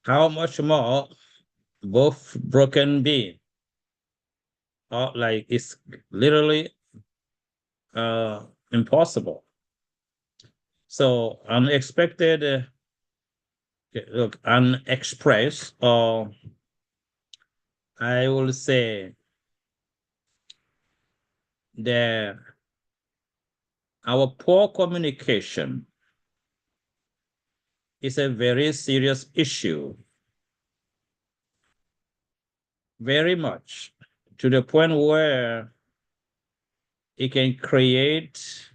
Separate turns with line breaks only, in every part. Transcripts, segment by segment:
how much more both broken being? Like it's literally impossible. So unexpected, look, unexpressed, or I will say that our poor communication is a very serious issue, very much to the point where it can create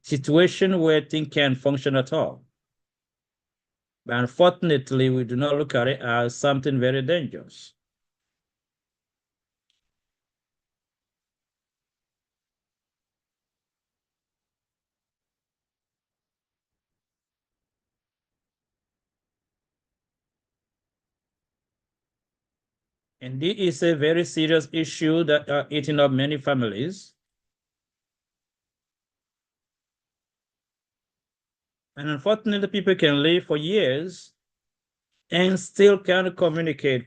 situation where things can't function at all. But unfortunately, we do not look at it as something very dangerous. And this is a very serious issue that are eating up many families. And unfortunately, people can live for years and still can't communicate,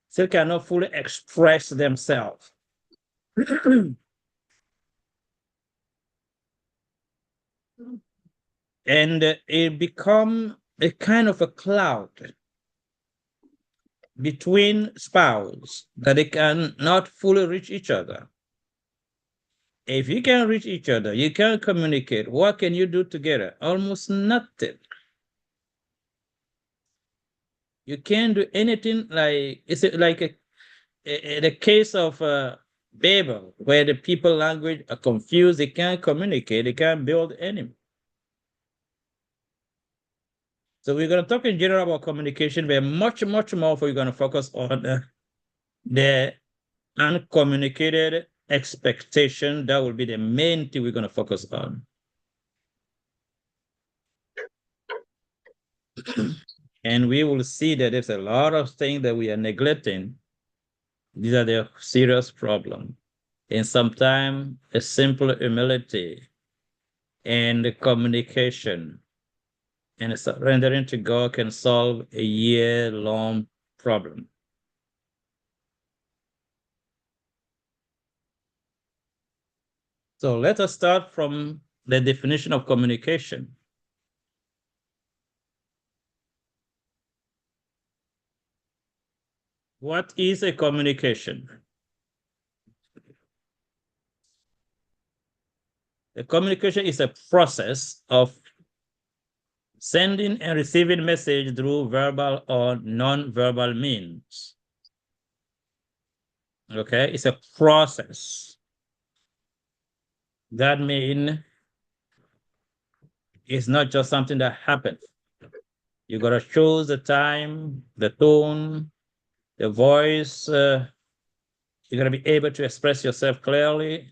still cannot fully express themselves. And it become a kind of a cloud between spouse that they can not fully reach each other. If you can reach each other, you can communicate. What can you do together? Almost nothing. You can't do anything. Like it's like the case of Babel, where the people language are confused. They can't communicate. They can't build any. So we're going to talk in general about communication, but much more. We're going to focus on the uncommunicated expectation. That will be the main thing we're going to focus on. And we will see that there's a lot of things that we are neglecting. These are the serious problem. And sometimes a simple humility and communication and surrendering to God can solve a year-long problem. So let us start from the definition of communication. What is a communication? A communication is a process of sending and receiving message through verbal or non-verbal means. Okay, it's a process. That means it's not just something that happens. You got to choose the time, the tone, the voice. You're going to be able to express yourself clearly.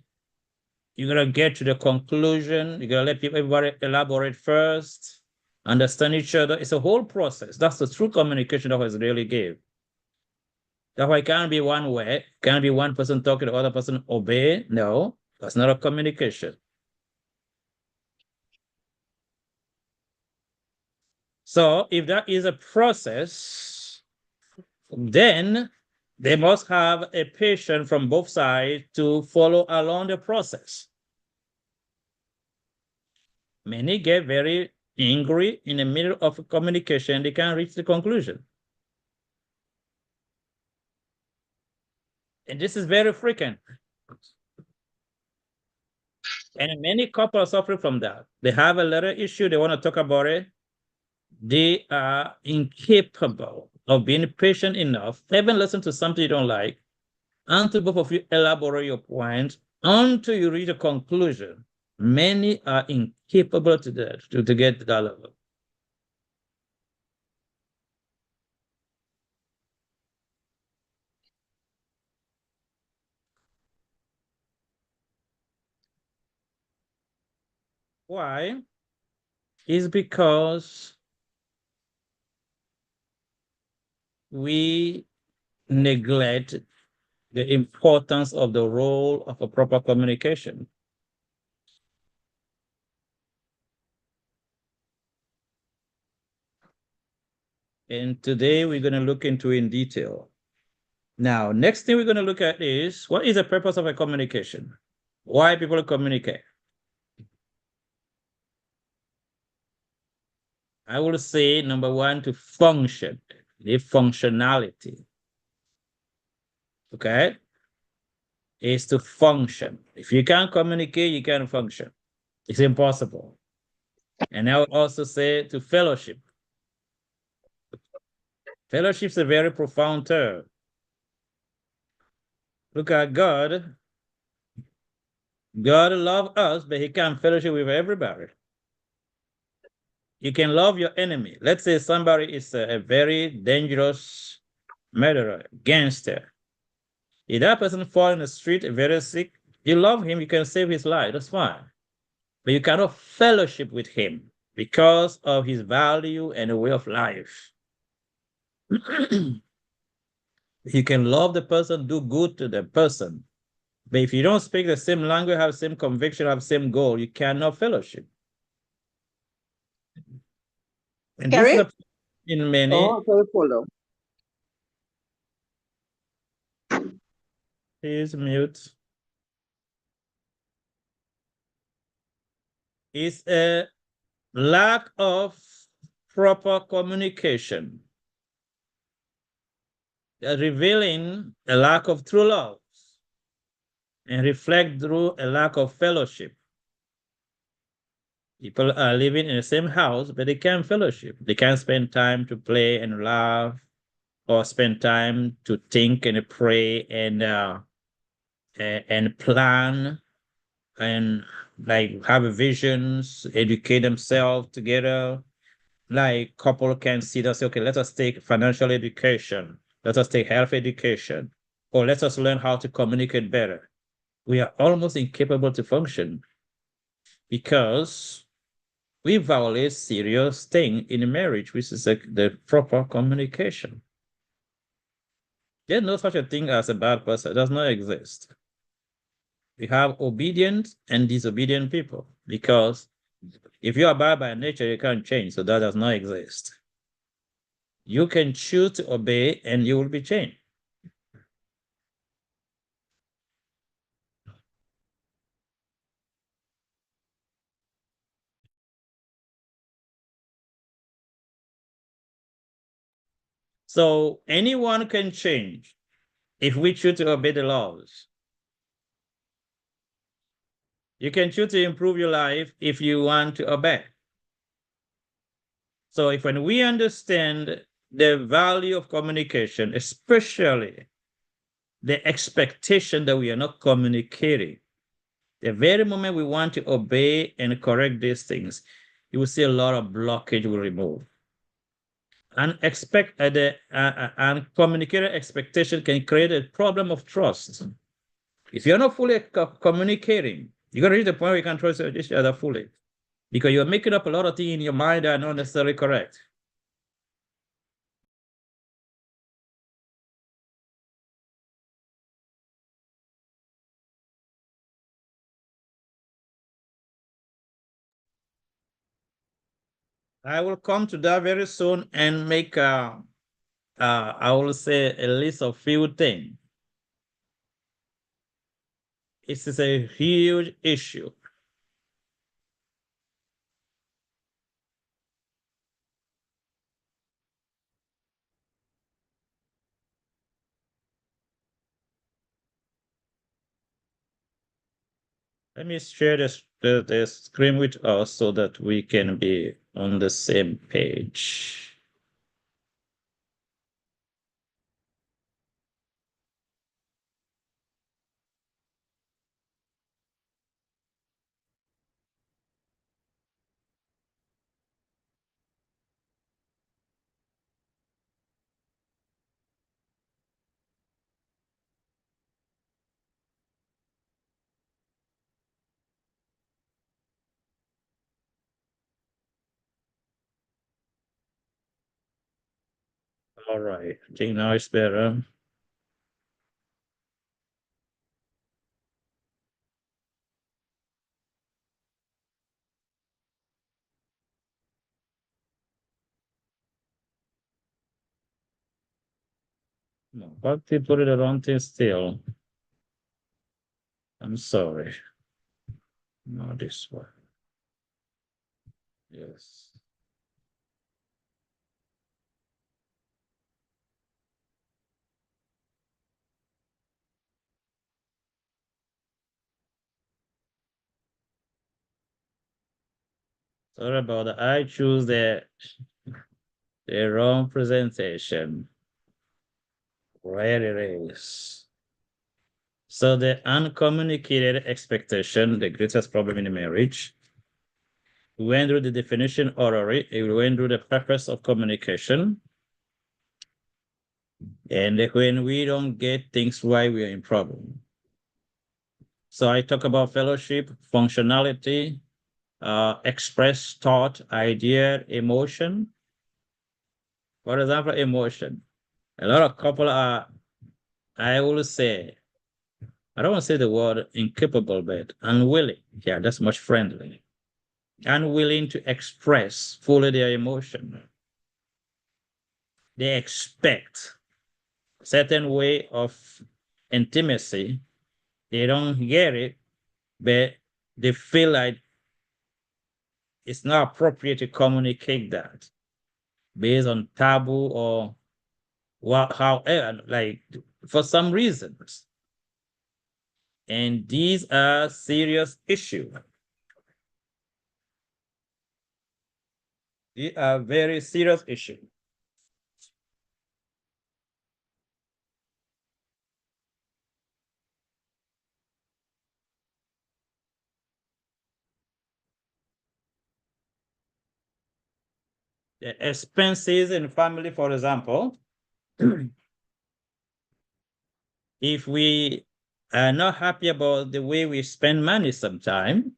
You're going to get to the conclusion. You're going to let everybody elaborate first, understand each other. It's a whole process. That's the true communication that was really gave. That's why it can't be one way. Can't be one person talking, the other person obey. No, that's not a communication. So if that is a process, then they must have a patient from both sides to follow along the process. Many get very angry in the middle of a communication. They can't reach the conclusion. And this is very frequent. And many couples suffer from that. They have a little issue, they want to talk about it. They are incapable of being patient enough, even listen to something you don't like, until both of you elaborate your point, until you reach a conclusion. Many are incapable to that, to get to that level. Why? Is because we neglect the importance of the role of a proper communication. And today we're going to look into in detail. Now, next thing we're going to look at is what is the purpose of a communication? Why people communicate? I will say number one, to function, the functionality. Okay? Is to function. If you can't communicate, you can't function. It's impossible. And I would also say to fellowship. Fellowship is a very profound term. Look at God. God loves us, but he can't fellowship with everybody. You can love your enemy. Let's say somebody is a very dangerous murderer, gangster. If that person fall in the street, very sick, you love him, you can save his life, that's fine. But you cannot fellowship with him because of his value and the way of life. You can love the person, do good to the person. But if you don't speak the same language, have the same conviction, have the same goal, you cannot fellowship. And this is
Gary?
a in many.
Oh, sorry, follow.
Please mute. Is a lack of proper communication, revealing a lack of true love and reflect through a lack of fellowship. People are living in the same house, but they can't fellowship. They can't spend time to play and laugh or spend time to think and pray and plan and like have visions, educate themselves together. Like couple can sit and say, okay, let us take financial education, let us take health education, or let us learn how to communicate better. We are almost incapable to function because we violate serious thing in a marriage, which is the proper communication. There's no such a thing as a bad person. It does not exist. We have obedient and disobedient people because if you are bad by nature, you can't change. So that does not exist. You can choose to obey and you will be changed. So anyone can change if we choose to obey the laws. You can choose to improve your life if you want to obey. So if when we understand the value of communication, especially the expectation that we are not communicating, the very moment we want to obey and correct these things, you will see a lot of blockage will remove. Uncommunicated expectation can create a problem of trust. If you're not fully communicating, you're going to reach the point where you can trust each other fully because you're making up a lot of things in your mind that are not necessarily correct. I will come to that very soon and make, I will say, a list of few things. This is a huge issue. Let me share the screen with us so that we can be on the same page. All right, I think now it's better. No, but they put it around thing still. I'm sorry. No, this one. Yes. Sorry about that. I choose the wrong presentation. Where it is. So the uncommunicated expectation, the greatest problem in a marriage. We went through the definition orally. We went through the purpose of communication. And when we don't get things right, we are in problem. So I talk about fellowship, functionality, express thought, idea, emotion. For example, emotion. A lot of couple are, I will say, I don't want to say the word incapable, but unwilling. Yeah, that's much friendly. Unwilling to express fully their emotion. They expect a certain way of intimacy. They don't get it, but they feel like it's not appropriate to communicate that based on taboo or what, however, like for some reasons. And these are serious issues. These are very serious issues. The expenses in family, for example, if we are not happy about the way we spend money sometime,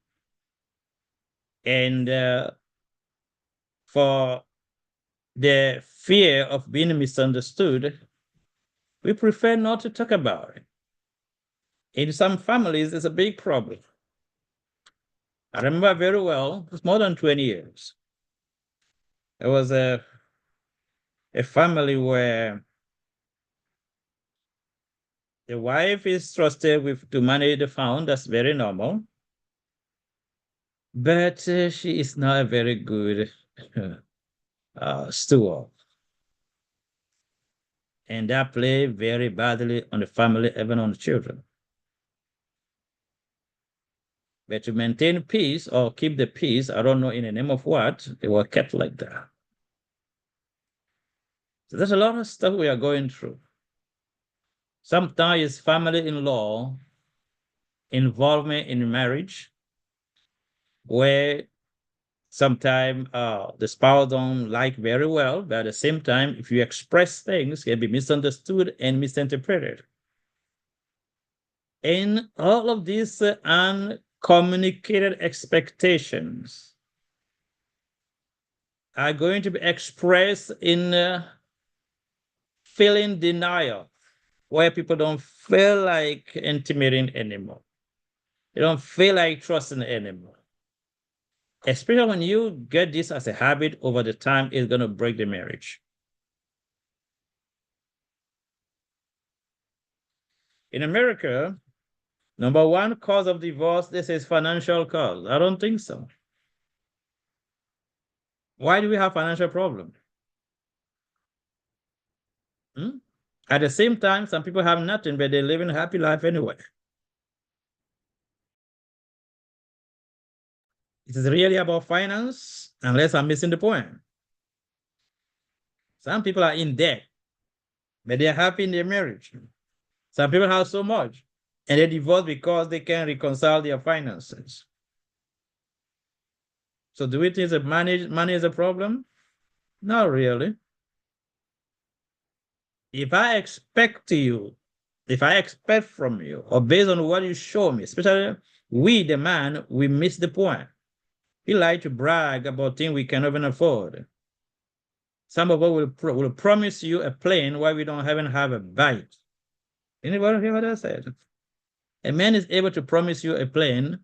and for the fear of being misunderstood, we prefer not to talk about it. In some families, it's a big problem. I remember very well, it's more than 20 years. There was a family where the wife is trusted with to manage the fund. That's very normal. But she is not a very good steward. And that play very badly on the family, even on the children. But to maintain peace or keep the peace, I don't know in the name of what, they were kept like that. So there's a lot of stuff we are going through. Sometimes family-in-law involvement in marriage, where sometimes the spouse don't like very well, but at the same time, if you express things, can be misunderstood and misinterpreted. And all of these uncommunicated expectations are going to be expressed in feeling denial, where people don't feel like intimating anymore. They don't feel like trusting anymore. Especially when you get this as a habit over the time, it's going to break the marriage. In America, number one cause of divorce, this is financial cause. I don't think so. Why do we have financial problem? Hmm? At the same time, some people have nothing, but they live in a happy life anyway. It is really about finance, unless I'm missing the point. Some people are in debt, but they're happy in their marriage. Some people have so much, and they divorce because they can't reconcile their finances. So do we think that money is a problem? Not really. If I expect to you, if I expect from you, or based on what you show me, especially we, the man, we miss the point. We like to brag about things we cannot even afford. Some of us will promise you a plane while we don't even have a bite. Anybody hear what I said? A man is able to promise you a plane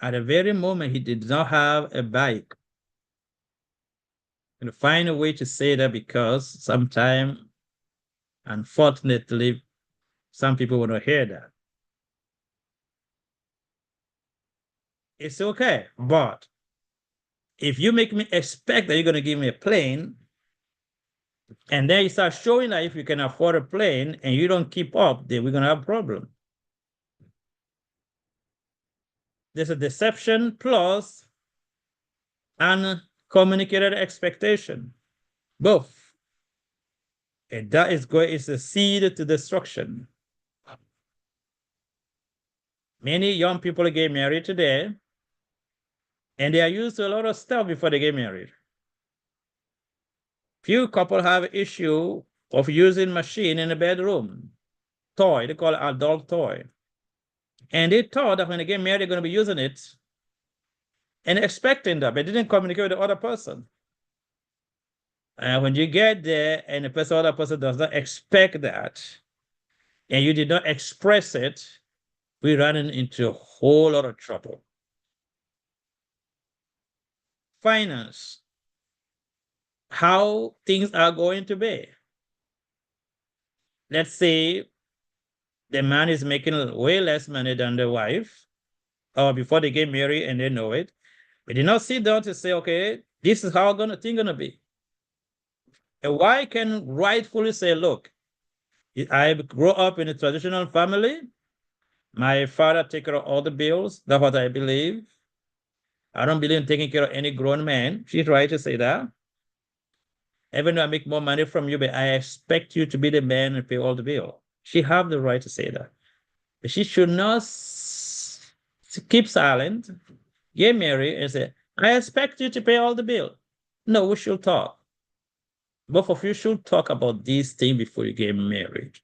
at the very moment he did not have a bike. And find a way to say that because sometimes Unfortunately, some people want to hear that. It's okay, but if you make me expect that you're going to give me a plane, and then you start showing that if you can afford a plane and you don't keep up, then we're going to have a problem. There's a deception plus uncommunicated expectation. Both. And that is a seed to destruction. Many young people get married today, and they are used to a lot of stuff before they get married. Few couples have issue of using machine in the bedroom. Toy, they call it adult toy. And they thought that when they get married, they're going to be using it and expecting that, but they didn't communicate with the other person. And when you get there and the other person does not expect that, and you did not express it, we're running into a whole lot of trouble. Finance, how things are going to be. Let's say the man is making way less money than the wife, or before they get married and they know it. We did not sit down to say, okay, this is how thing gonna be. A wife can rightfully say, look, I grew up in a traditional family. My father take care of all the bills. That's what I believe. I don't believe in taking care of any grown man. She's right to say that. Even though I make more money from you, but I expect you to be the man and pay all the bill. She have the right to say that. But she should not keep silent, get married, and say, I expect you to pay all the bill. No, we should talk. Both of you should talk about these things before you get married.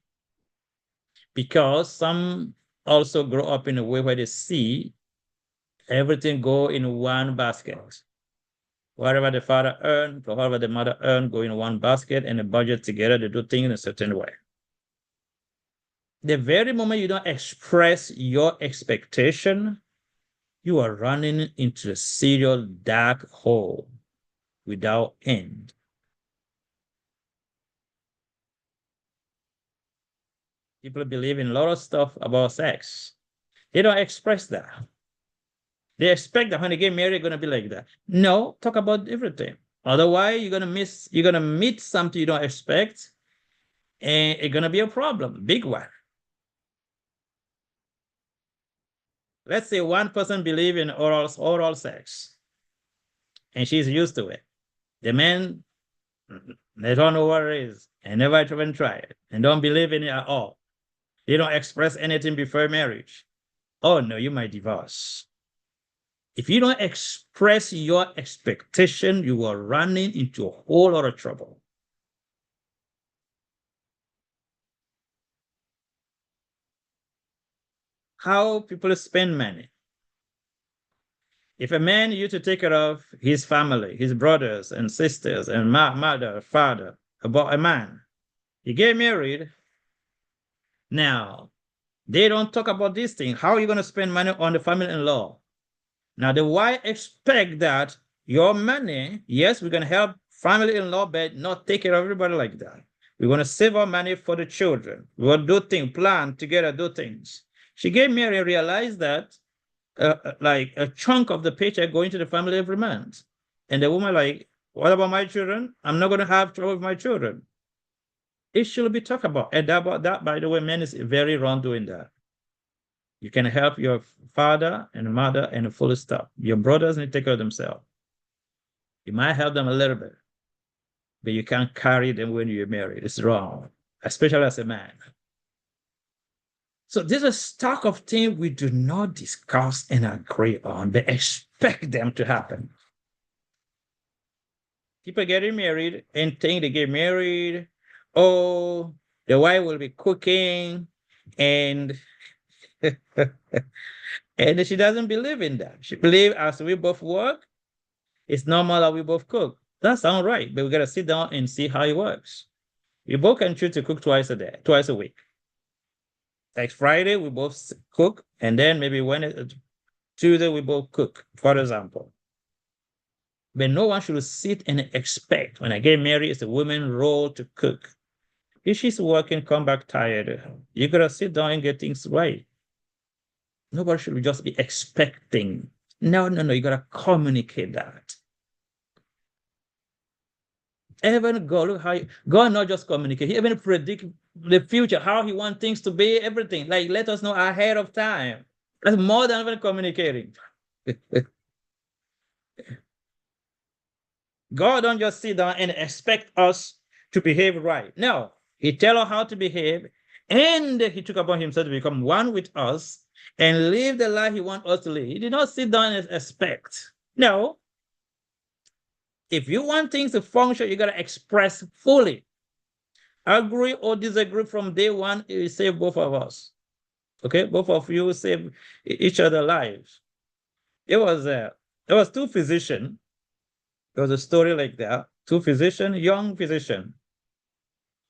Because some also grow up in a way where they see everything go in one basket. Whatever the father earned, whatever the mother earned, go in one basket and a budget together, they do things in a certain way. The very moment you don't express your expectation, you are running into a serious dark hole without end. People believe in a lot of stuff about sex. They don't express that. They expect that when they get married, they're going to be like that. No, talk about everything. Otherwise, you're going to meet something you don't expect, and it's going to be a problem, big one. Let's say one person believes in oral sex, and she's used to it. The man, they don't know what it is, and never even try it, and don't believe in it at all. They don't express anything before marriage. Oh no, you might divorce. If you don't express your expectation, you are running into a whole lot of trouble. How people spend money. If a man used to take care of his family, his brothers and sisters and mother, father, about a man, he get married. Now, they don't talk about this thing. How are you going to spend money on the family-in-law? Now, the wife expect that your money, yes, we're going to help family-in-law, but not take care of everybody like that. We're going to save our money for the children. We're going to do things, plan together, do things. She get married and realized that like a chunk of the paycheck going to the family every month. And the woman like, what about my children? I'm not going to have trouble with my children. It should be talked about. And about that, by the way, men is very wrong doing that. You can help your father and mother and full stop. Your brothers need to take care of themselves. You might help them a little bit, but you can't carry them when you're married. It's wrong, especially as a man. So there's a stock of things we do not discuss and agree on, but expect them to happen. People getting married and think they get married. Oh, the wife will be cooking, and and she doesn't believe in that. She believes as we both work, it's normal that we both cook. That sounds right, but we gotta sit down and see how it works. We both can choose to cook twice a week. Like Friday, we both cook, and then maybe Tuesday we both cook, for example. But no one should sit and expect when I get married, it's a woman's role to cook. If she's working, come back tired, you gotta sit down and get things right. Nobody should just be expecting. No, no, no, you gotta communicate that. Even God, look how God not just communicate, he even predict the future, how he wants things to be, everything. Like let us know ahead of time. That's more than even communicating. God don't just sit down and expect us to behave right. No, he tell us how to behave, and he took upon himself to become one with us and live the life he wants us to live. He did not sit down and expect. No, if you want things to function, you got to express fully. Agree or disagree from day one, it will save both of us. Okay, both of you will save each other lives. There was two physicians. There was a story like that. Two physicians, young physician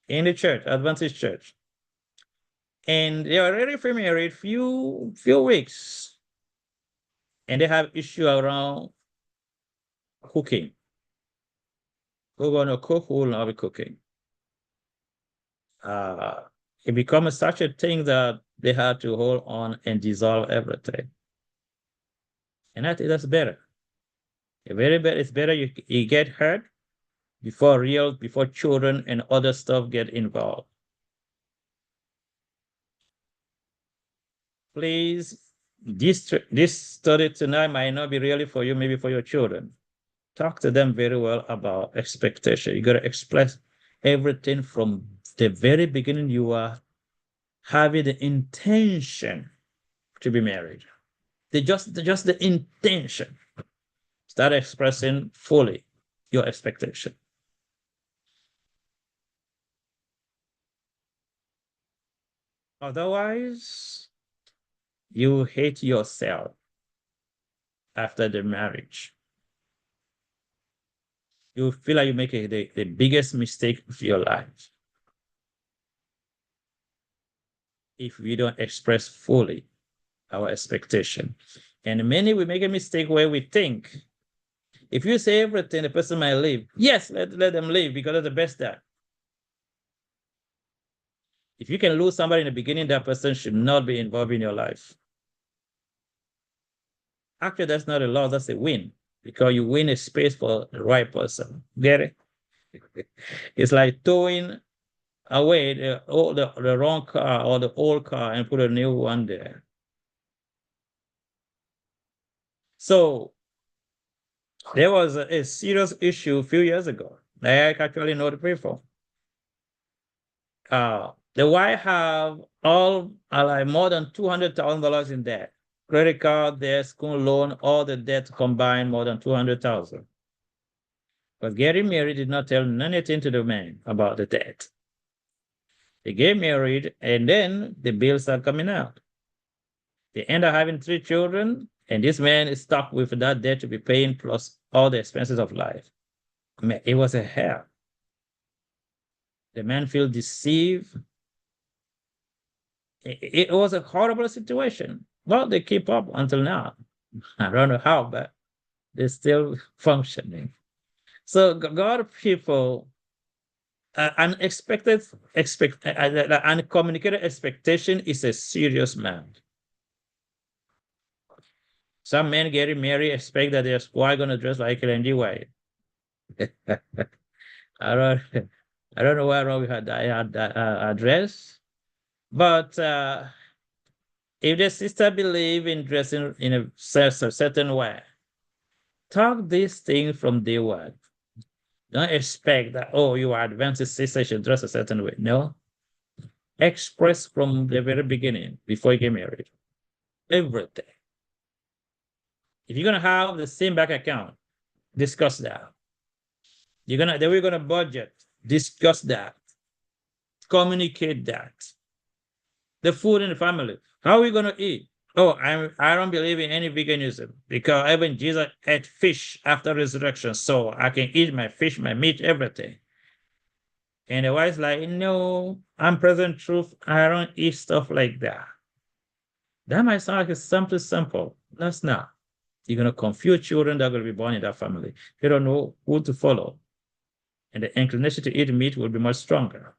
in the church, Adventist church. And they are already married few weeks. And they have issue around cooking. Who's gonna cook, who will not be cooking? It becomes such a thing that they had to hold on and dissolve everything. And I think that's better. It's better you get hurt before children and other stuff get involved. Please, this study tonight might not be really for you, maybe for your children. Talk to them very well about expectation. You got to express everything from the very beginning. You are having the intention to be married. Just the intention. Start expressing fully your expectation. Otherwise, you hate yourself after the marriage. You feel like you make the biggest mistake of your life if we don't express fully our expectation. And many we make a mistake where we think if you say everything, the person might leave. Yes, let them leave because they're the best dad. If you can lose somebody in the beginning, that person should not be involved in your life. Actually, that's not a loss, that's a win because you win a space for the right person. Get it? It's like throwing away the wrong car or the old car and put a new one there. So there was a serious issue a few years ago. I actually know the people. The wife have all like more than $200,000 in debt. Credit card, their school loan, all the debt combined more than 200,000. But getting married did not tell anything to the man about the debt. They get married and then the bills start coming out. They end up having 3 children, and this man is stuck with that debt to be paying plus all the expenses of life. Man, it was a hell. The man feels deceived. It was a horrible situation. Well, they keep up until now. I don't know how, but they're still functioning. So God people, uncommunicated expectation is a serious man. Some men getting married expect that their wife gonna dress like L&D wife. I don't, I don't know why wrong we had that address, but if the sister believe in dressing in a certain way, talk this thing from day one. Don't expect that, oh, you are Adventist sister, should dress a certain way. No. Express from the very beginning before you get married. Everything. If you're gonna have the same bank account, discuss that. We're gonna budget, discuss that, communicate that. The food in the family. How are we gonna eat? Oh, I don't believe in any veganism because even Jesus ate fish after resurrection, so I can eat my fish, my meat, everything. And the wife's like, no, I'm present truth. I don't eat stuff like that. That might sound like it's something simple. That's not. You're going to confuse children that are going to be born in that family. They don't know who to follow. And the inclination to eat meat will be much stronger.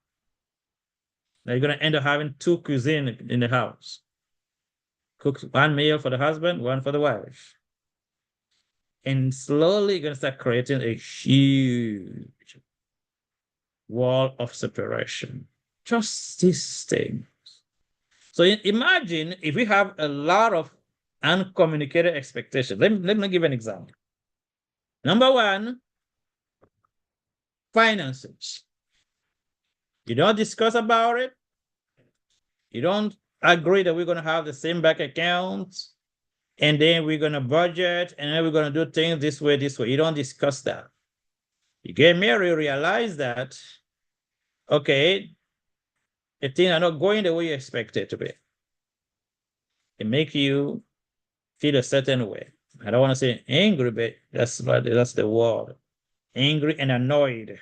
Now you're going to end up having two cuisines in the house. Cook one meal for the husband, one for the wife. And slowly you're going to start creating a huge wall of separation. Just this thing. So imagine if we have a lot of uncommunicated expectations. Let me give an example. Number one, finances. You don't discuss about it. You don't agree that we're going to have the same bank accounts, and then we're going to budget, and then we're going to do things this way, this way. You don't discuss that. You get married, you realize that, okay, the things are not going the way you expect it to be. It makes you feel a certain way. I don't want to say angry, but that's the word. Angry and annoyed.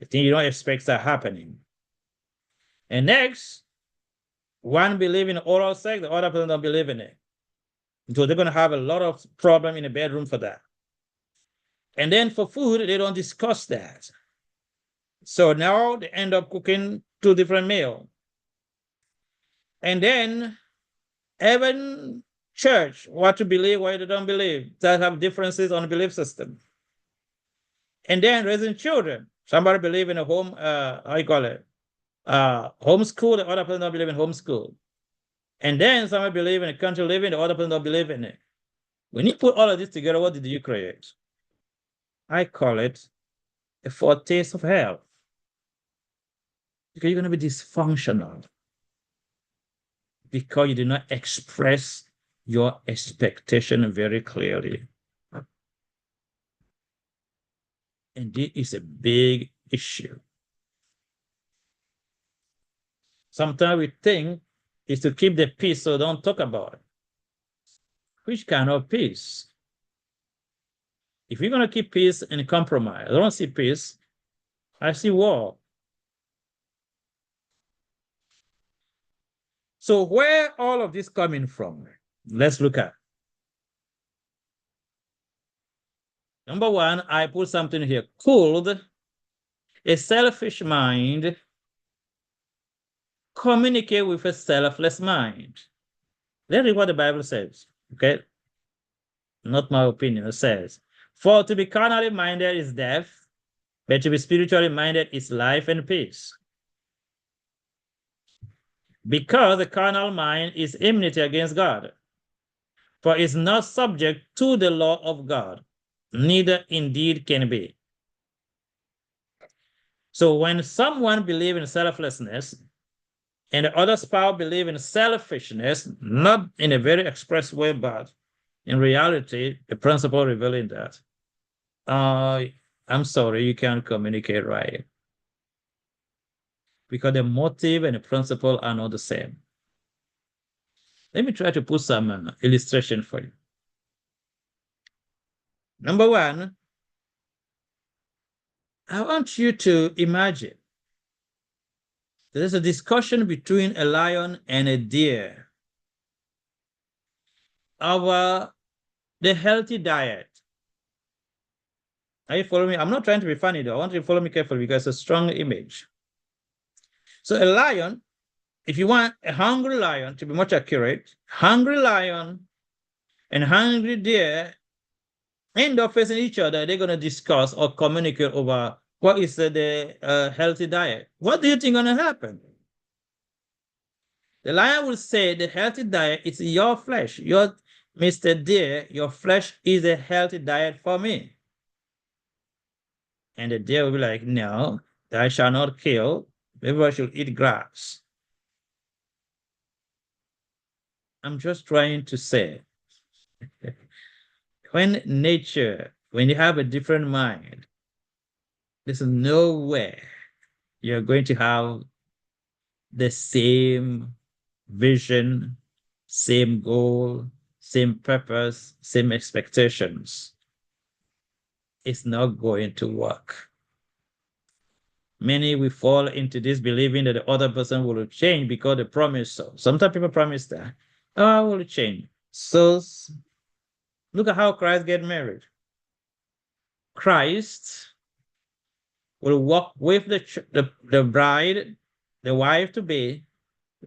The thing you don't expect are happening. And next, one believe in oral sex, the other person don't believe in it. So they're going to have a lot of problem in the bedroom for that. And then for food, they don't discuss that. So now they end up cooking two different meals. And then even church, what to believe, what they don't believe, that have differences on the belief system. And then raising children. Somebody believe in a home, how you call it? Homeschool, the other person don't believe in homeschool. And then somebody believe in a country living, the other person don't believe in it. When you put all of this together, what did you create? I call it a foretaste of hell. Because you're going to be dysfunctional. Because you did not express your expectation very clearly. And this is a big issue. Sometimes we think is to keep the peace, so don't talk about it. Which kind of peace? If you're going to keep peace and compromise, I don't see peace, I see war. So where all of this coming from? Let's look at. Number one, I put something here called a selfish mind communicate with a selfless mind. Let's read what the Bible says, okay? Not my opinion, it says, for to be carnally minded is death, but to be spiritually minded is life and peace. Because the carnal mind is enmity against God, for it is not subject to the law of God, neither indeed can be. So when someone believes in selflessness, and the other spouse believes in selfishness, not in a very express way, but in reality, the principle revealing that, I'm sorry, you can't communicate right. Because the motive and the principle are not the same. Let me try to put some illustration for you. Number one, I want you to imagine there's a discussion between a lion and a deer over the healthy diet. Are you following me? I'm not trying to be funny though. I want you to follow me carefully because it's a strong image. So a lion, if you want a hungry lion, to be much accurate, hungry lion and hungry deer end up facing each other. They're going to discuss or communicate over what is the healthy diet. What do you think is going to happen? The lion will say the healthy diet is your flesh. Your Mr. Deer, your flesh is a healthy diet for me. And the deer will be like, no, I shall not kill. Everybody should eat grass. I'm just trying to say, when you have a different mind, there's no way you're going to have the same vision, same goal, same purpose, same expectations. It's not going to work. Many will fall into this believing that the other person will change because they promise so. Sometimes people promise that, oh, I will change. So look at how Christ get married. Christ will walk with the bride the wife to be,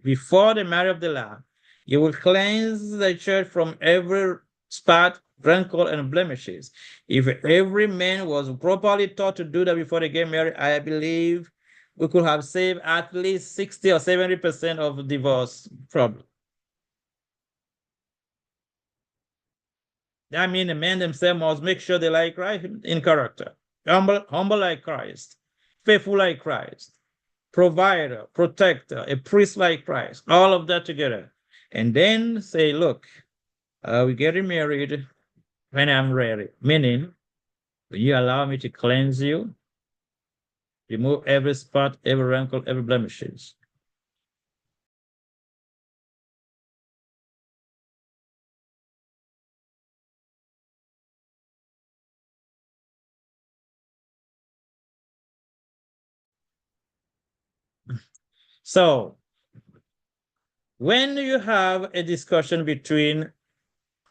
before the marriage of the Lamb, you will cleanse the church from every spot, wrinkle, and blemishes. If every man was properly taught to do that before they get married, I believe we could have saved at least 60 or 70% of divorce problem. That means the men themselves must make sure they like Christ in character, humble like Christ, faithful like Christ, provider, protector, a priest like Christ, all of that together. And then say, look, we're getting married when I'm ready. Meaning, will you allow me to cleanse you, remove every spot, every wrinkle, every blemishes? So when you have a discussion between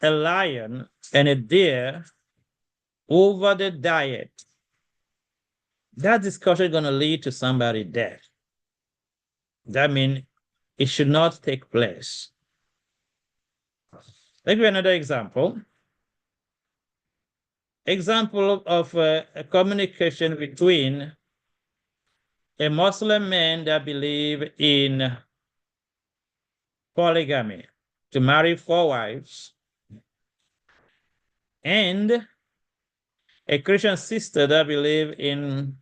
a lion and a deer over the diet, that discussion is going to lead to somebody dead. That means it should not take place. Let me give you another example. Example of a communication between a Muslim man that believe in polygamy, to marry 4 wives, and a Christian sister that believe in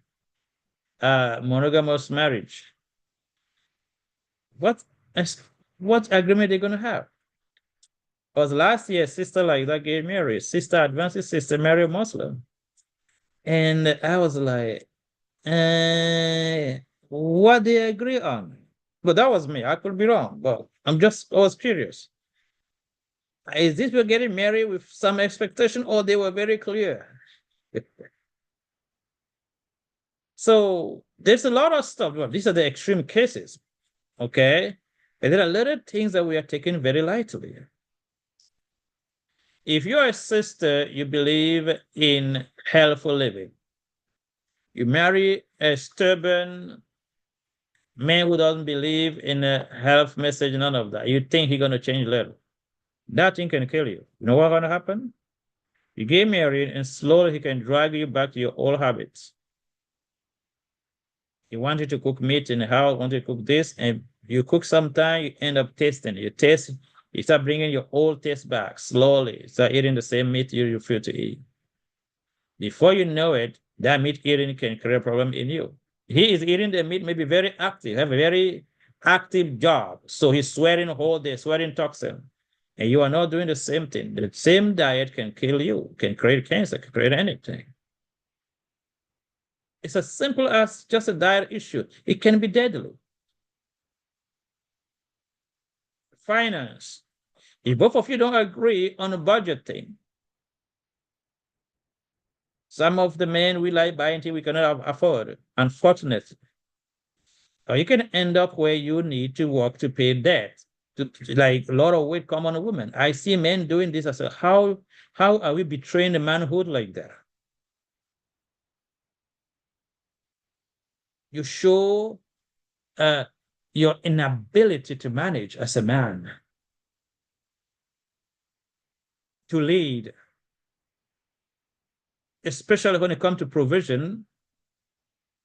monogamous marriage. What what agreement are they going to have? Because last year, sister like that get married. Sister advances, sister marry a Muslim. And I was like, what they agree on? But that was me. I could be wrong, but I was curious. Is this we're getting married with some expectation, or they were very clear? So there's a lot of stuff. Well, these are the extreme cases, okay? And there are a lot of things that we are taking very lightly. If you're a sister, you believe in healthful living. You marry a stubborn man who doesn't believe in a health message, none of that. You think he's going to change later. That thing can kill you. You know what's going to happen? You get married and slowly he can drag you back to your old habits. He wanted to cook meat in the house, wanted to cook this, and you cook sometime, you end up tasting. You taste, you start bringing your old taste back slowly. Start eating the same meat you refuse to eat. Before you know it, that meat eating can create a problem in you. He is eating the meat, maybe very active, have a very active job. So he's sweating whole day, sweating toxin. And you are not doing the same thing. The same diet can kill you, can create cancer, can create anything. It's as simple as just a diet issue. It can be deadly. Finance. If both of you don't agree on a budget thing, some of the men we like buying things we cannot afford, unfortunately. Or you can end up where you need to work to pay debt. Like a lot of weight come on a woman. I see men doing this. I say, how are we betraying the manhood like that? You show your inability to manage as a man, to lead, especially when it comes to provision.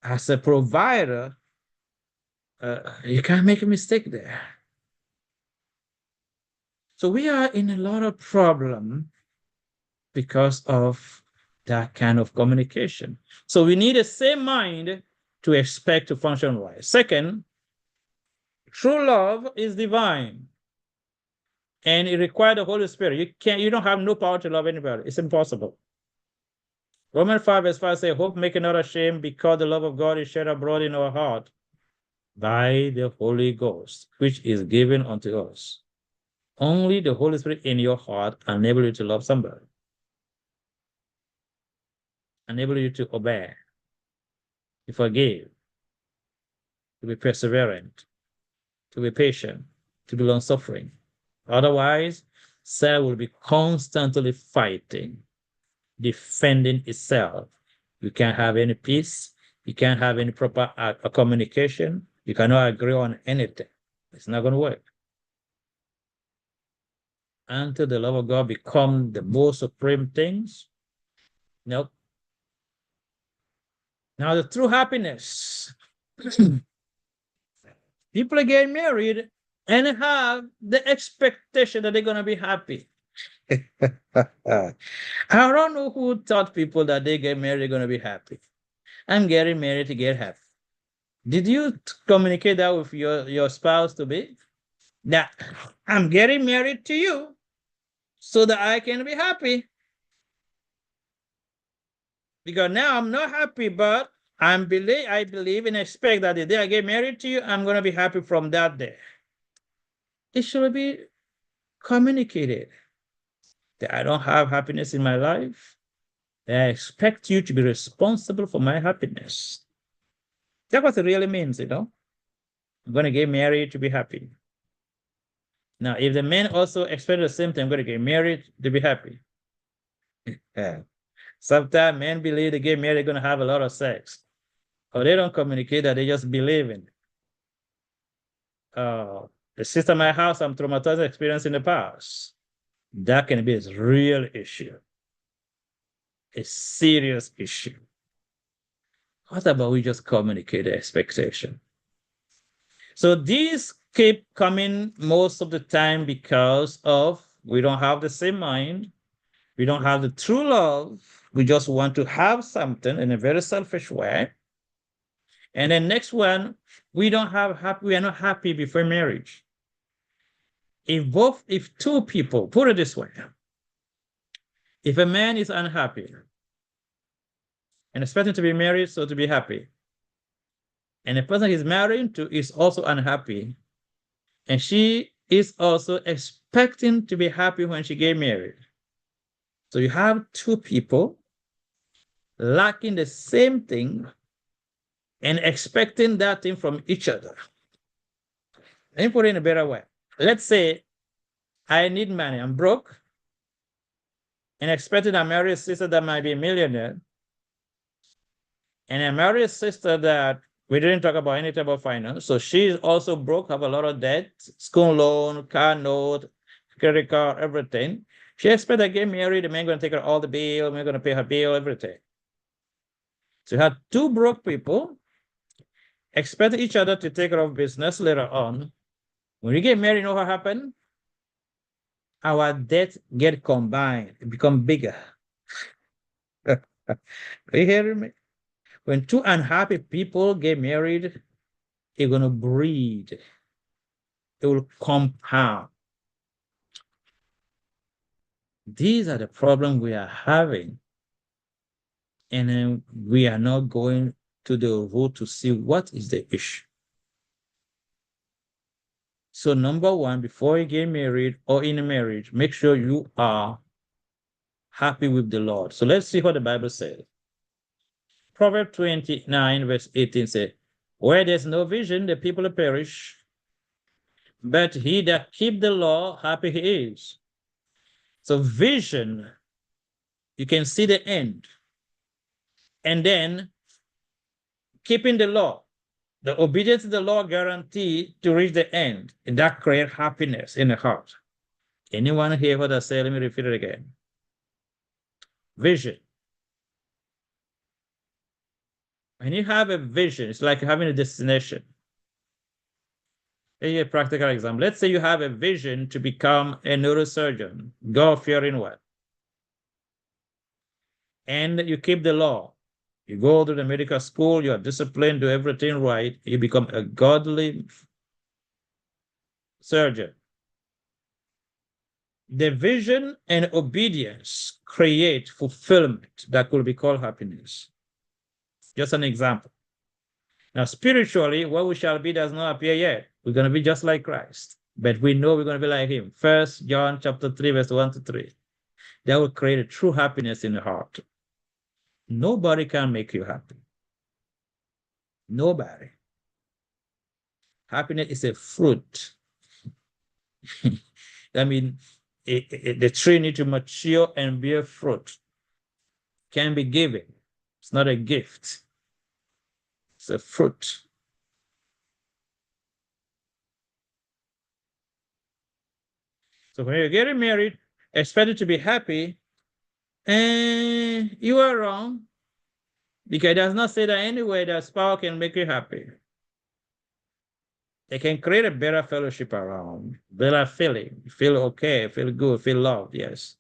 As a provider, you can't make a mistake there. So we are in a lot of problem because of that kind of communication. So we need the same mind to expect to function right. Second, true love is divine and it requires the Holy Spirit. You don't have no power to love anybody. It's impossible. Romans 5 verse 5 says, hope make not ashamed because the love of God is shed abroad in our heart by the Holy Ghost, which is given unto us. Only the Holy Spirit in your heart enable you to love somebody, enable you to obey, to forgive, to be perseverant, to be patient, to be long-suffering. Otherwise, self will be constantly fighting, defending itself. You can't have any peace. You can't have any proper communication. You cannot agree on anything. It's not going to work. Until the love of God become the most supreme things. Nope. Now, the true happiness. People get married and have the expectation that they're going to be happy. I don't know who taught people that they get married, they're going to be happy. I'm getting married to get happy. Did you communicate that with your spouse to be? That I'm getting married to you so that I can be happy. Because now I'm not happy, but I believe and expect that the day I get married to you, I'm going to be happy from that day. It should be communicated that I don't have happiness in my life. That I expect you to be responsible for my happiness. That's what it really means, I'm going to get married to be happy. Now, if the men also expect the same thing, I'm going to get married to be happy. Yeah. Sometimes men believe they get married, they're going to have a lot of sex. Or they don't communicate that, they just believe in it. The sister in my house, I'm traumatized experience in the past. That can be a real issue, a serious issue. What about we just communicate the expectation? So these keep coming most of the time because of we don't have the same mind. We don't have the true love. We just want to have something in a very selfish way. And then next one, we are not happy before marriage. If two people, put it this way, if a man is unhappy and expecting to be married, so to be happy, and the person he's married to is also unhappy, and she is also expecting to be happy when she get married. So you have two people lacking the same thing and expecting that thing from each other. Let me put it in a better way. Let's say I need money, I'm broke, and expecting I marry a sister that might be a millionaire, and I marry a sister that we didn't talk about anything about finance. So she's also broke, have a lot of debt, school loan, car note, credit card, everything. She expects to get married, the man going to take her all the bill, man going to pay her bill, everything. So you had two broke people expect each other to take care of business later on. When you get married, you know what happened? Our debt get combined, it become bigger. Are you hearing me? When two unhappy people get married, it's gonna breed. It will compound. These are the problems we are having. And then we are not going to the root to see what is the issue. So number one, before you get married or in a marriage, make sure you are happy with the Lord. So let's see what the Bible says. Proverbs 29, verse 18 says, where there's no vision, the people perish, but he that keep the law, happy he is. So vision, you can see the end. And then keeping the law, the obedience to the law guarantee to reach the end. And that creates happiness in the heart. Anyone hear what I say? Let me repeat it again. Vision. When you have a vision, it's like having a destination. A practical example. Let's say you have a vision to become a neurosurgeon, God-fearing one. And you keep the law. You go to the medical school, you are disciplined, do everything right, you become a godly surgeon. The vision and obedience create fulfillment that could be called happiness. Just an example. Now, spiritually, what we shall be does not appear yet. We're going to be just like Christ, but we know we're going to be like him. 1 John chapter 3, verse 1 to 3. That will create a true happiness in the heart. Nobody can make you happy. Nobody. Happiness is a fruit. I mean, the tree needs to mature and bear fruit. Can be given. It's not a gift. It's a fruit. So when you're getting married, expecting to be happy, and you are wrong, because it does not say that anywhere that spouse can make you happy. They can create a better fellowship around, better feeling, feel okay, feel good, feel loved, yes.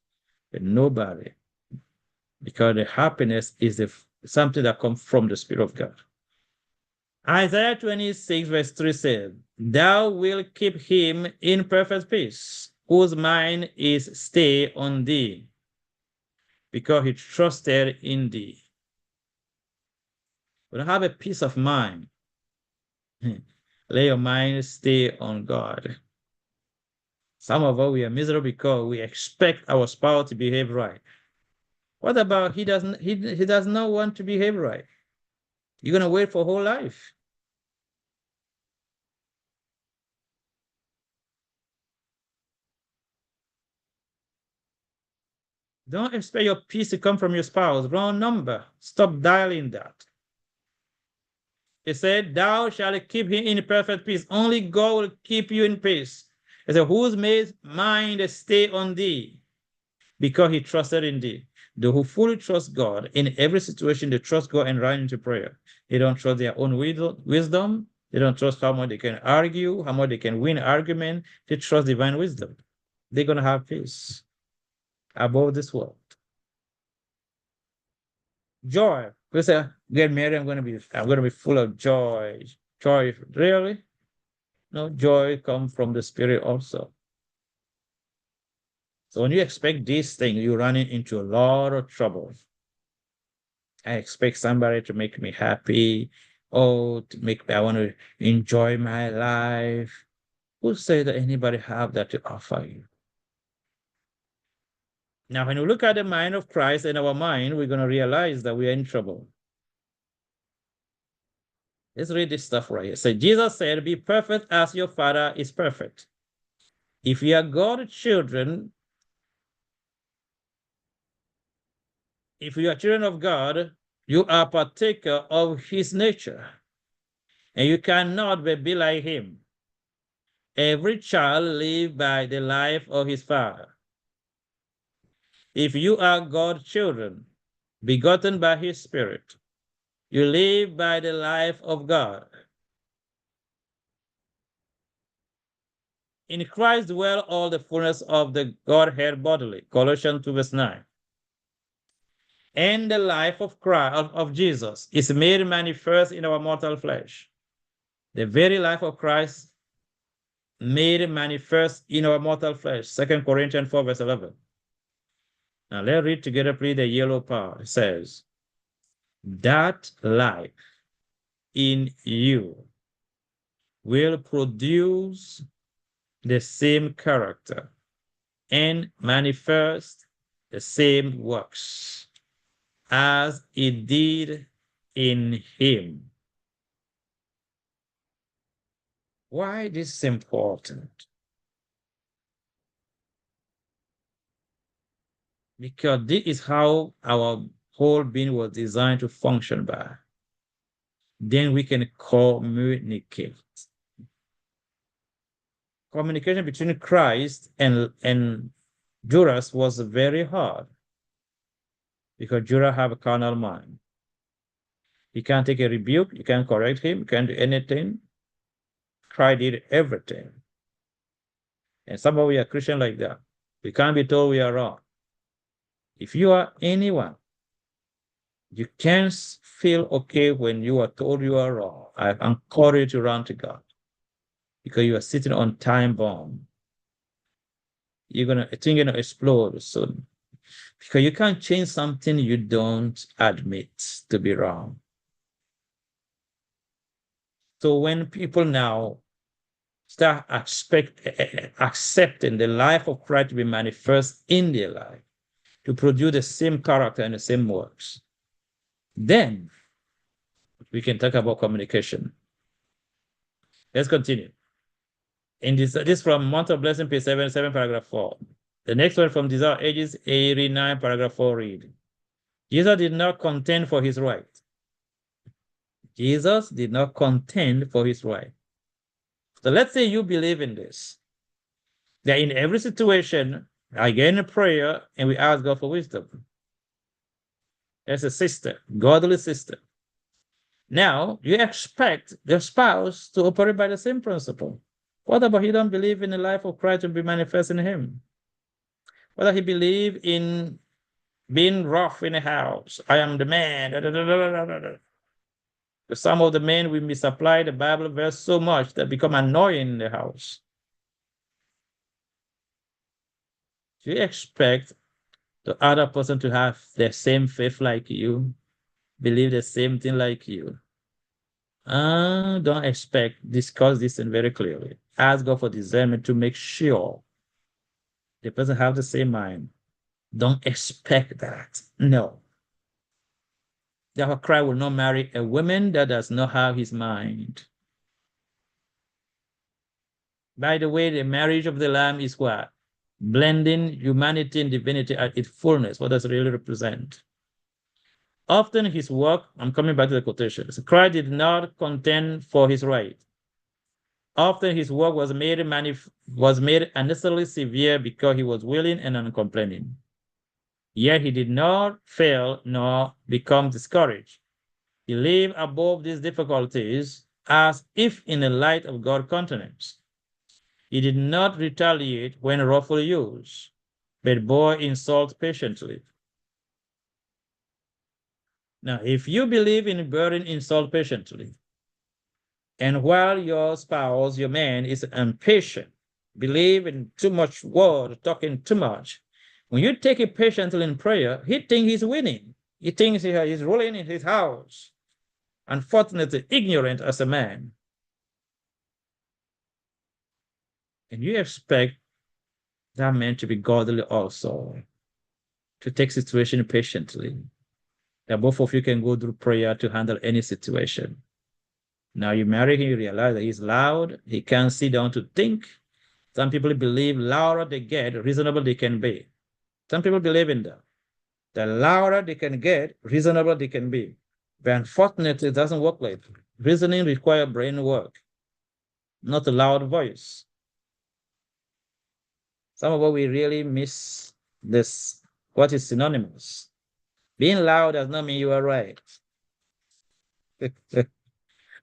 But nobody, because the happiness is something that comes from the Spirit of God. Isaiah 26, verse 3 says, Thou wilt keep him in perfect peace, whose mind is stayed on thee, because he trusted in thee. We don't have a peace of mind. Let your mind stay on God. Some of us, we are miserable because we expect our spouse to behave right. What about he does not want to behave right? You're going to wait for whole life. Don't expect your peace to come from your spouse. Wrong number. Stop dialing that. He said, Thou shalt keep him in perfect peace. Only God will keep you in peace. He said, Whose mind stay on thee, because he trusted in thee. Those who fully trust God in every situation, they trust God and run into prayer. They don't trust their own wisdom. They don't trust how much they can argue, how much they can win argument. They trust divine wisdom. They're going to have peace above this world. Joy. We say, get married, I'm going to be full of joy. Joy, really? No, joy comes from the Spirit also. So when you expect these things, you're running into a lot of trouble. I expect somebody to make me happy. Oh, I want to enjoy my life. Who say that anybody have that to offer you? Now, when we look at the mind of Christ in our mind, we're going to realize that we are in trouble. Let's read this stuff right here. So Jesus said, Be perfect as your Father is perfect. If you are God's children, if you are children of God, you are partaker of his nature, and you cannot be like him. Every child lives by the life of his father. If you are God's children, begotten by his Spirit, you live by the life of God. In Christ dwell all the fullness of the Godhead bodily. Colossians 2, verse 9. And the life of Christ, of Jesus, is made manifest in our mortal flesh. The very life of Christ made manifest in our mortal flesh. 2 Corinthians 4, verse 11. Now let's read together, please, the yellow part. It says, that life in you will produce the same character and manifest the same works as it did in him. Why this is important? Because this is how our whole being was designed to function by. Then we can communicate. Communication between Christ and Judas was very hard because Judas have a carnal mind. He can't take a rebuke, you can't correct him, you can't do anything. Christ did everything. And some of we are Christian like that. We can't be told we are wrong. If you are anyone, you can't feel okay when you are told you are wrong. I encourage you to run to God because you are sitting on time bomb. It's going to explode soon because you can't change something you don't admit to be wrong. So when people now start accepting the life of Christ to be manifest in their life, to produce the same character and the same works, then we can talk about communication. Let's continue. In this from Month of Blessing, page 77, paragraph 4. The next one from Desire Ages 89, paragraph 4 read, Jesus did not contend for his right. Jesus did not contend for his right. So let's say you believe in this, That in every situation, I get in a prayer and we ask God for wisdom. That's a system, godly system. Now, you expect your spouse to operate by the same principle. What about he don't believe in the life of Christ to be manifest in him? Whether he believe in being rough in the house, I am the man. Da, da, da, da, da, da. Some of the men we misapply the Bible verse so much that become annoying in the house. Do you expect the other person to have the same faith like you, believe the same thing like you? Don't expect, discuss this and very clearly. Ask God for discernment to make sure the person have the same mind. Don't expect that. No. Therefore, Christ will not marry a woman that does not have his mind. By the way, the marriage of the Lamb is what? Blending humanity and divinity at its fullness. What does it really represent? Often his work, I'm coming back to the quotations, Christ did not contend for his right. Often his work was made unnecessarily severe because he was willing and uncomplaining. Yet he did not fail nor become discouraged. He lived above these difficulties as if in the light of God's countenance. He did not retaliate when roughly used, but bore insult patiently. Now, if you believe in bearing insult patiently, and while your spouse, your man, is impatient, believe in too much word, talking too much, when you take it patiently in prayer, he thinks he's winning. He thinks he's ruling in his house. Unfortunately, ignorant as a man. And you expect that man to be godly also, to take situation patiently, that both of you can go through prayer to handle any situation. Now you marry him, you realize that he's loud, he can't sit down to think. Some people believe louder they get, reasonable they can be. Some people believe in that. The louder they can get, reasonable they can be. But unfortunately, it doesn't work like that. Reasoning requires brain work, not a loud voice. Some of what we really miss this, what is synonymous. Being loud does not mean you are right.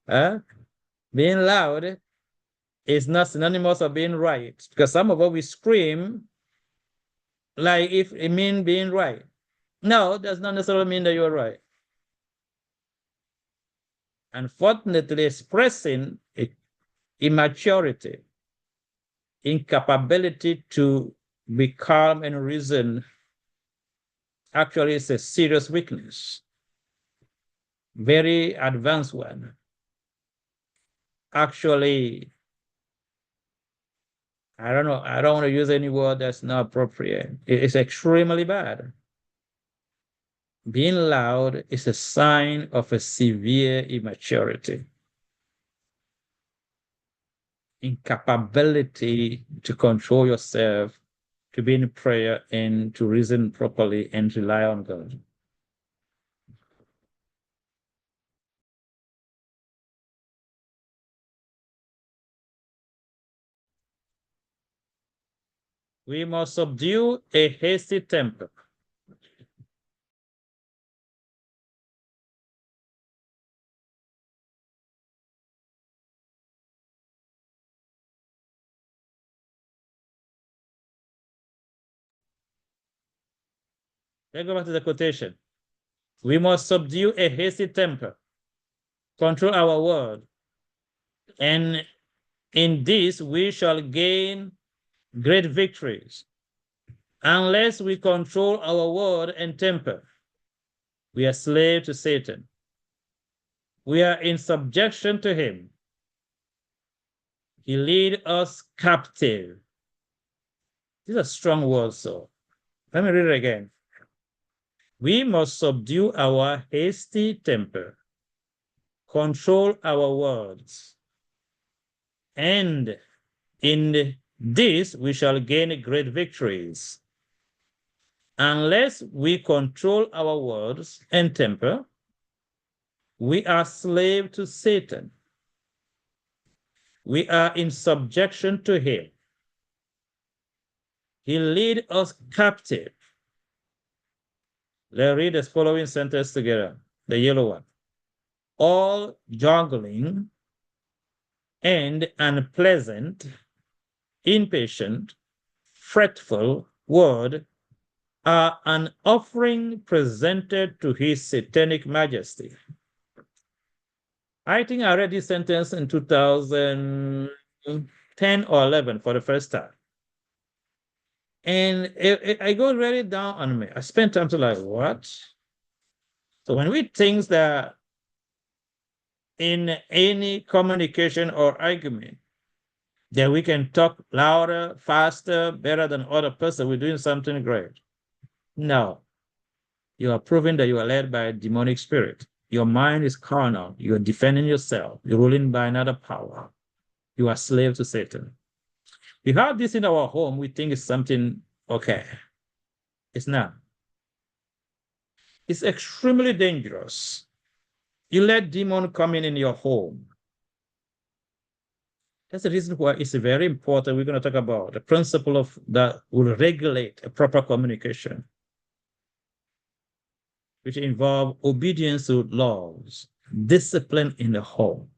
Huh? Being loud is not synonymous of being right, because some of what we scream, like if it means being right. No, does not necessarily mean that you're right. Unfortunately, expressing immaturity, incapability to be calm and reason, actually is a serious weakness, very advanced one. Actually, I don't know, I don't want to use any word that's not appropriate. It's extremely bad. Being loud is a sign of a severe immaturity, incapability to control yourself, to be in prayer and to reason properly and rely on God. We must subdue a hasty temper. Let's go back to the quotation. We must subdue a hasty temper, control our word, and in this we shall gain great victories. Unless we control our word and temper, we are slave to Satan. We are in subjection to him. He lead us captive. These are strong words, so let me read it again. We must subdue our hasty temper, control our words, and in this we shall gain great victories. Unless we control our words and temper, we are slave to Satan. We are in subjection to him. He lead us captive. Let's read the following sentence together, the yellow one. All juggling and unpleasant, impatient, fretful word are an offering presented to his satanic majesty. I think I read this sentence in 2010 or 11 for the first time. And I got really down on me. I spent time to like, what? So when we think that in any communication or argument, that we can talk louder, faster, better than other person, we're doing something great. No, you are proving that you are led by a demonic spirit. Your mind is carnal. You are defending yourself. You're ruling by another power. You are slave to Satan. We have this in our home. We think it's something okay. It's not. It's extremely dangerous. You let demon come in your home. That's the reason why it's very important. We're going to talk about the principle of that will regulate a proper communication, which involve obedience to laws, discipline in the home.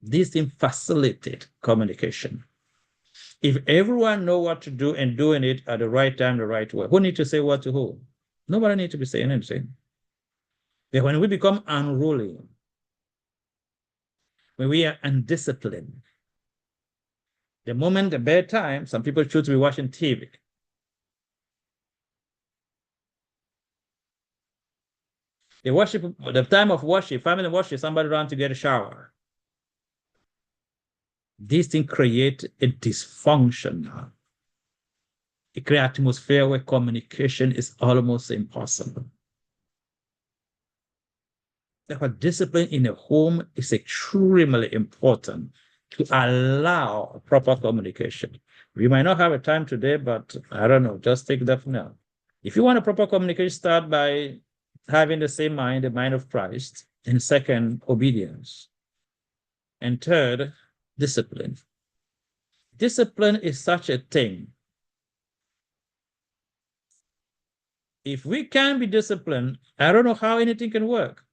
These things facilitate communication. If everyone know what to do and doing it at the right time, the right way, who need to say what to who? Nobody needs to be saying anything. But when we become unruly, when we are undisciplined, the moment the bedtime, some people choose to be watching TV. They worship, the time of worship, family worship, somebody run to get a shower. These things create a dysfunction. It creates an atmosphere where communication is almost impossible. Therefore, discipline in a home is extremely important to allow proper communication. We might not have a time today, but I don't know, just take that now. If you want a proper communication, start by having the same mind, the mind of Christ. And second, obedience. And third, discipline. Discipline is such a thing. If we can't be disciplined, I don't know how anything can work.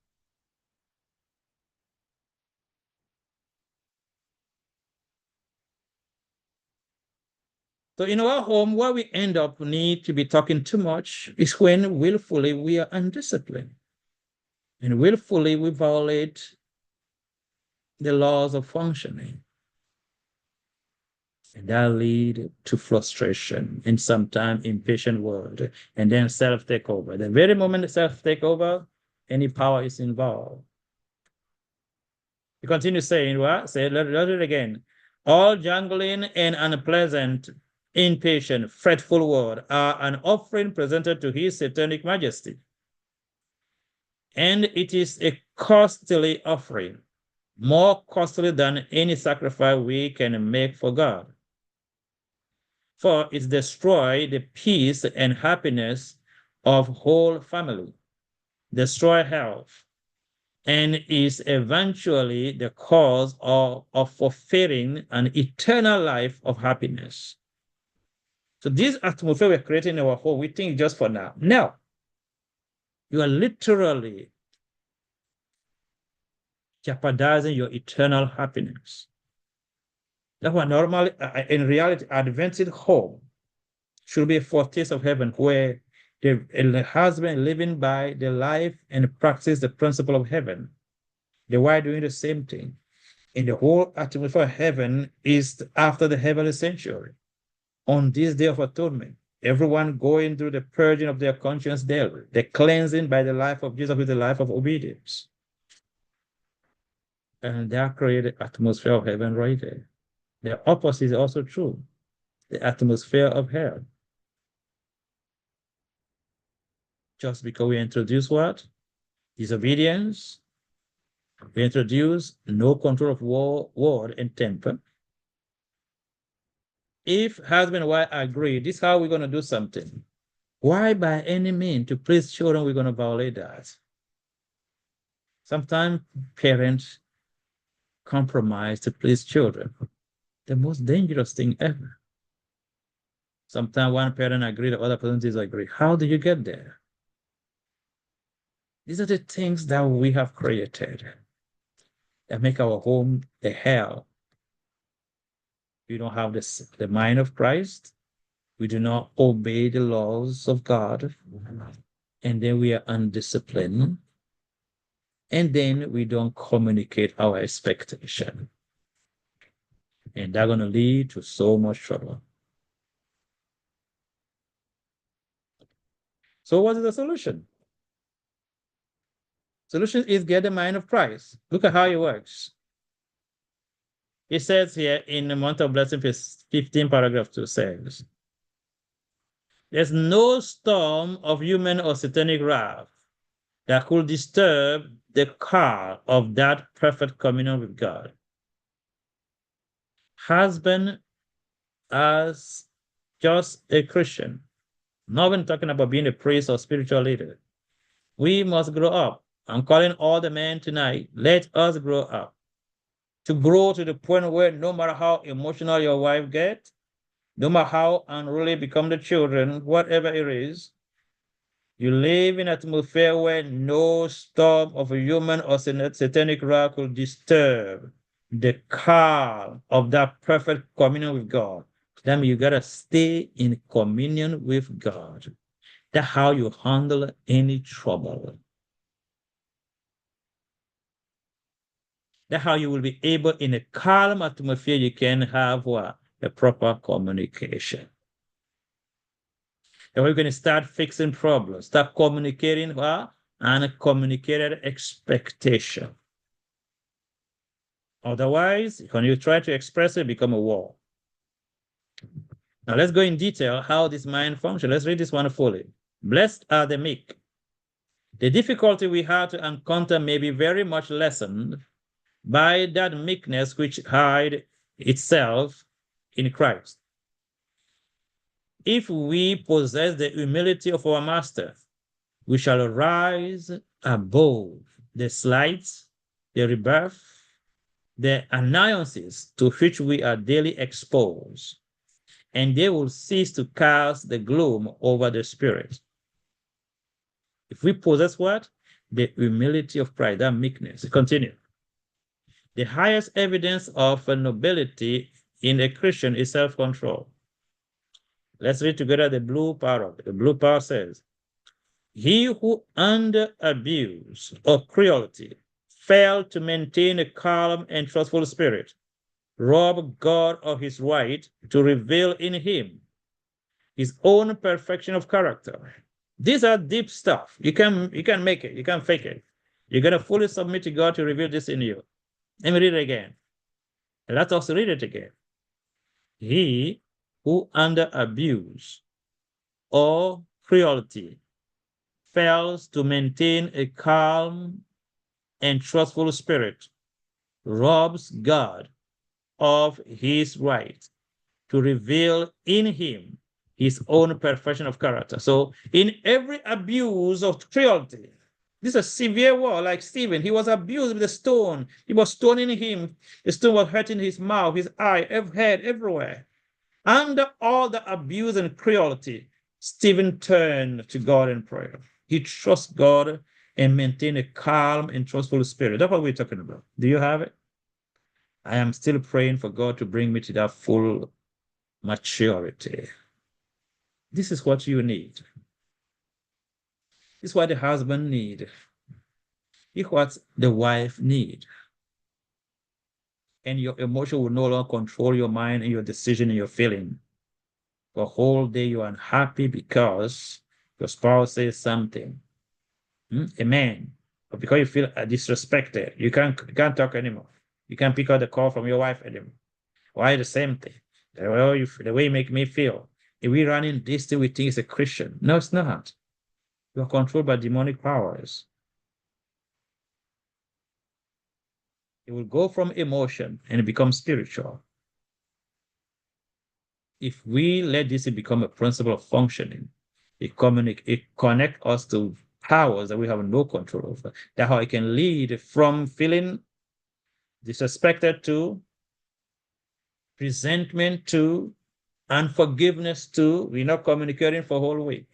So in our home, where we end up need to be talking too much is when willfully we are undisciplined. And willfully we violate the laws of functioning. And that lead to frustration and sometimes impatient word, and then self-takeover. The very moment the self-takeover, any power is involved. You continue saying what? Say, let it again. All jangling and unpleasant, impatient, fretful word are an offering presented to his satanic majesty. And it is a costly offering, more costly than any sacrifice we can make for God. For it destroys the peace and happiness of whole family, destroy health, and is eventually the cause of fulfilling an eternal life of happiness. So this atmosphere we're creating in our home, we think just for now. No, you are literally jeopardizing your eternal happiness. That's why normally, in reality, Adventist home should be a foretaste of heaven where the husband living by the life and practice the principle of heaven. The wife doing the same thing. And the whole atmosphere of heaven is after the heavenly sanctuary. On this day of atonement, everyone going through the purging of their conscience daily, the cleansing by the life of Jesus with the life of obedience. And that created atmosphere of heaven right there. The opposite is also true. The atmosphere of hell. Just because we introduce what? Disobedience. We introduce no control of word and temper. If husband and wife agree, this is how we're going to do something. Why by any means to please children, we're going to violate that? Sometimes parents compromise to please children. The most dangerous thing ever. Sometimes one parent agrees, the other person disagree. How do you get there? These are the things that we have created that make our home a hell. We don't have the mind of Christ. We do not obey the laws of God. And then we are undisciplined. And then we don't communicate our expectation. And that's going to lead to so much trouble. So what is the solution? Solution is get the mind of Christ. Look at how it works. It says here in the month of blessing, 15 paragraph 2 says, there's no storm of human or satanic wrath that could disturb the car of that perfect communion with God. Husband, as just a Christian, not even talking about being a priest or spiritual leader, we must grow up. I'm calling all the men tonight, let us grow up. To grow to the point where no matter how emotional your wife gets, no matter how unruly become the children, whatever it is, you live in an atmosphere where no storm of a human or satanic wrath will disturb the calm of that perfect communion with God. That means you gotta stay in communion with God. That's how you handle any trouble. That's how you will be able, in a calm atmosphere, you can have what? A proper communication. And we're going to start fixing problems, start communicating what? And communicated expectation. Otherwise, when you try to express it, become a war. Now let's go in detail how this mind functions. Let's read this one fully. Blessed are the meek. The difficulty we have to encounter may be very much lessened by that meekness which hides itself in Christ. If we possess the humility of our Master, we shall rise above the slights, the rebuff, the annoyances to which we are daily exposed, and they will cease to cast the gloom over the spirit. If we possess what? The humility of pride, that meekness. Continue. The highest evidence of nobility in a Christian is self-control. Let's read together the blue part. The blue part says, he who under abuse or cruelty failed to maintain a calm and trustful spirit, robbed God of his right to reveal in him his own perfection of character. These are deep stuff. You can make it. You can fake it. You're going to fully submit to God to reveal this in you. Let me read it again. Let us read it again. He who under abuse or cruelty fails to maintain a calm and trustful spirit robs God of his right to reveal in him his own perfection of character. So in every abuse of cruelty, this is a severe war, like Stephen. He was abused with a stone. He was stoning him. The stone was hurting his mouth, his eye, head, everywhere. Under all the abuse and cruelty, Stephen turned to God in prayer. He trusts God and maintained a calm and trustful spirit. That's what we're talking about. Do you have it? I am still praying for God to bring me to that full maturity. This is what you need. This is what the husband needs. It's what the wife needs. And your emotion will no longer control your mind and your decision and your feeling. The whole day you're unhappy because your spouse says something. A man, but because you feel disrespected, you can't talk anymore. You can't pick up the call from your wife anymore. Why the same thing? The way you make me feel. If we run in this thing, we think it's a Christian. No, it's not. You are controlled by demonic powers. It will go from emotion and it becomes spiritual. If we let this become a principle of functioning, it connects us to powers that we have no control over. That's how it can lead from feeling disrespected to resentment to Unforgiveness too. We're not communicating for a whole week.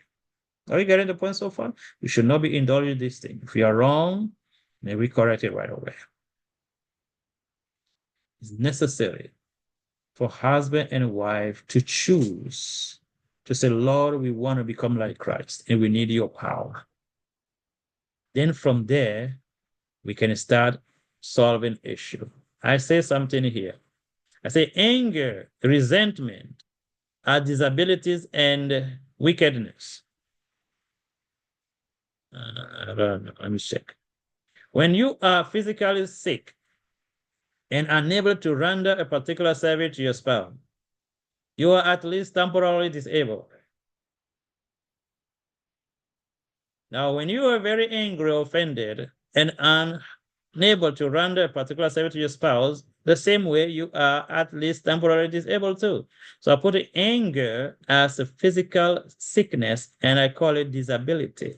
Are you getting the point so far? We should not be indulging this thing. If we are wrong, may we correct it right away. It's necessary for husband and wife to choose to say, Lord, we want to become like Christ and we need your power. Then from there, we can start solving issue. I say something here. I say anger, resentment are disabilities and wickedness. Let me check. When you are physically sick and unable to render a particular service to your spouse, you are at least temporarily disabled. Now, when you are very angry or offended and unable to render a particular service to your spouse, the same way you are at least temporarily disabled too. So I put anger as a physical sickness and I call it disability.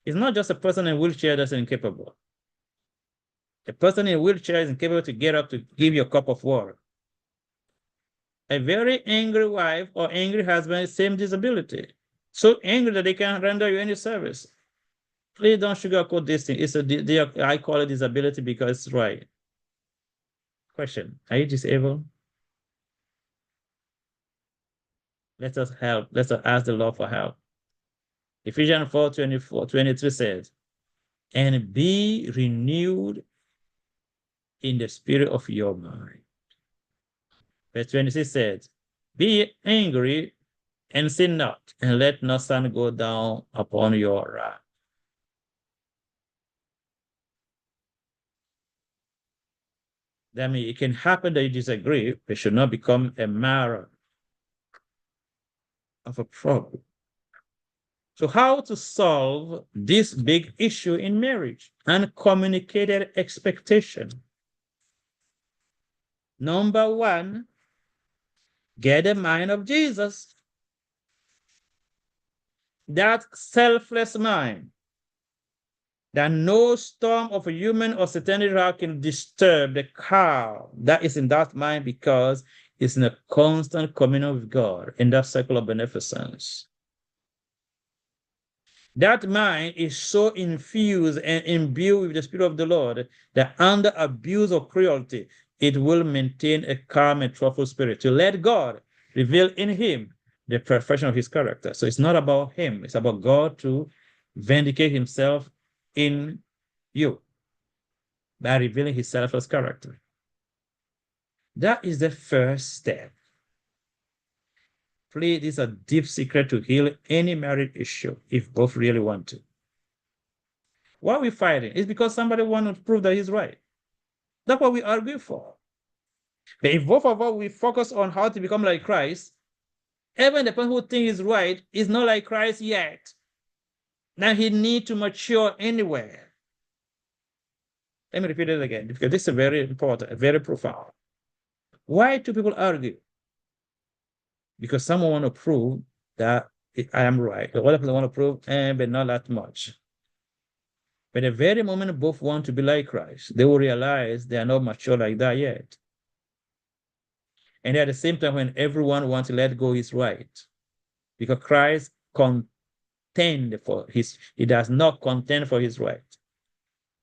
It's not just a person in a wheelchair that's incapable. A person in a wheelchair is incapable to get up to give you a cup of water. A very angry wife or angry husband, same disability. So angry that they can't render you any service. Please don't sugarcoat this thing. I call it disability because it's right. Question, are you disabled? Let us help. Let us ask the Lord for help. Ephesians 4:23 says, and be renewed in the spirit of your mind. Verse 26 says, be angry and sin not, and let not sun go down upon your wrath. That means it can happen that you disagree, but it should not become a matter of a problem. So how to solve this big issue in marriage? Uncommunicated expectation. Number one, get the mind of Jesus. That selfless mind that no storm of a human or satanic rock can disturb the calm that is in that mind because it's in a constant communion with God in that circle of beneficence. That mind is so infused and imbued with the Spirit of the Lord that under abuse or cruelty, it will maintain a calm and truthful spirit to let God reveal in him the perfection of his character. So it's not about him, it's about God to vindicate himself in you by revealing his selfless character. That is the first step. Please, this is a deep secret to heal any marriage issue if both really want to. Why are we fighting? It's because somebody wants to prove that he's right. That's what we argue for. But if both of us we focus on how to become like Christ, even the person who thinks he's right is not like Christ yet. Now he needs to mature anywhere. Let me repeat it again because this is very important, very profound. Why do people argue? Because someone want to prove that I am right. The other person want to prove, but not that much. But the very moment both want to be like Christ, they will realize they are not mature like that yet. And at the same time, when everyone wants to let go his right, because Christ contend for he does not contend for his right.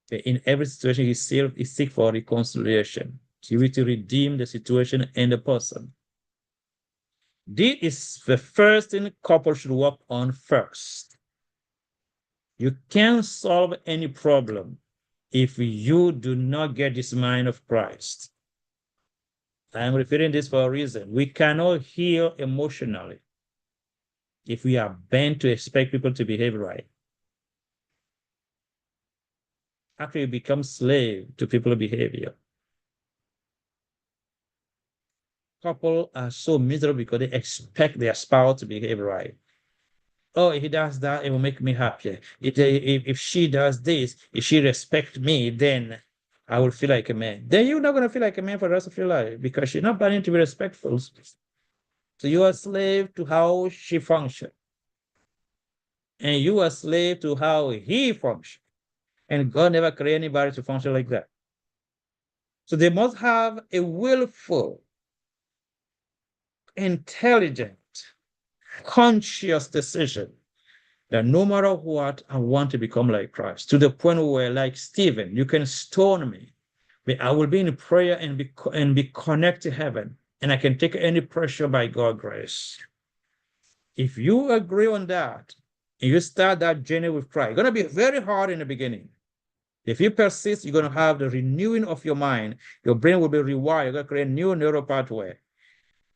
But in every situation, he seeks for reconciliation. He will to redeem the situation and the person. This is the first thing couple should work on first. You can't solve any problem if you do not get this mind of Christ. I'm repeating this for a reason. We cannot heal emotionally if we are bent to expect people to behave right. After you become slave to people's behavior. Couple are so miserable because they expect their spouse to behave right. Oh, if he does that, it will make me happier. If she does this, if she respects me, then I will feel like a man. Then you're not going to feel like a man for the rest of your life because she's not planning to be respectful. So you are a slave to how she functions. And you are a slave to how he functions. And God never created anybody to function like that. So they must have a willful intelligent, conscious decision that no matter what, I want to become like Christ, to the point where, like Stephen, you can stone me, but I will be in prayer and be connected to heaven, and I can take any pressure by God's grace. If you agree on that, and you start that journey with Christ, it's going to be very hard in the beginning. If you persist, you're going to have the renewing of your mind. Your brain will be rewired. You're going to create a new neural pathway.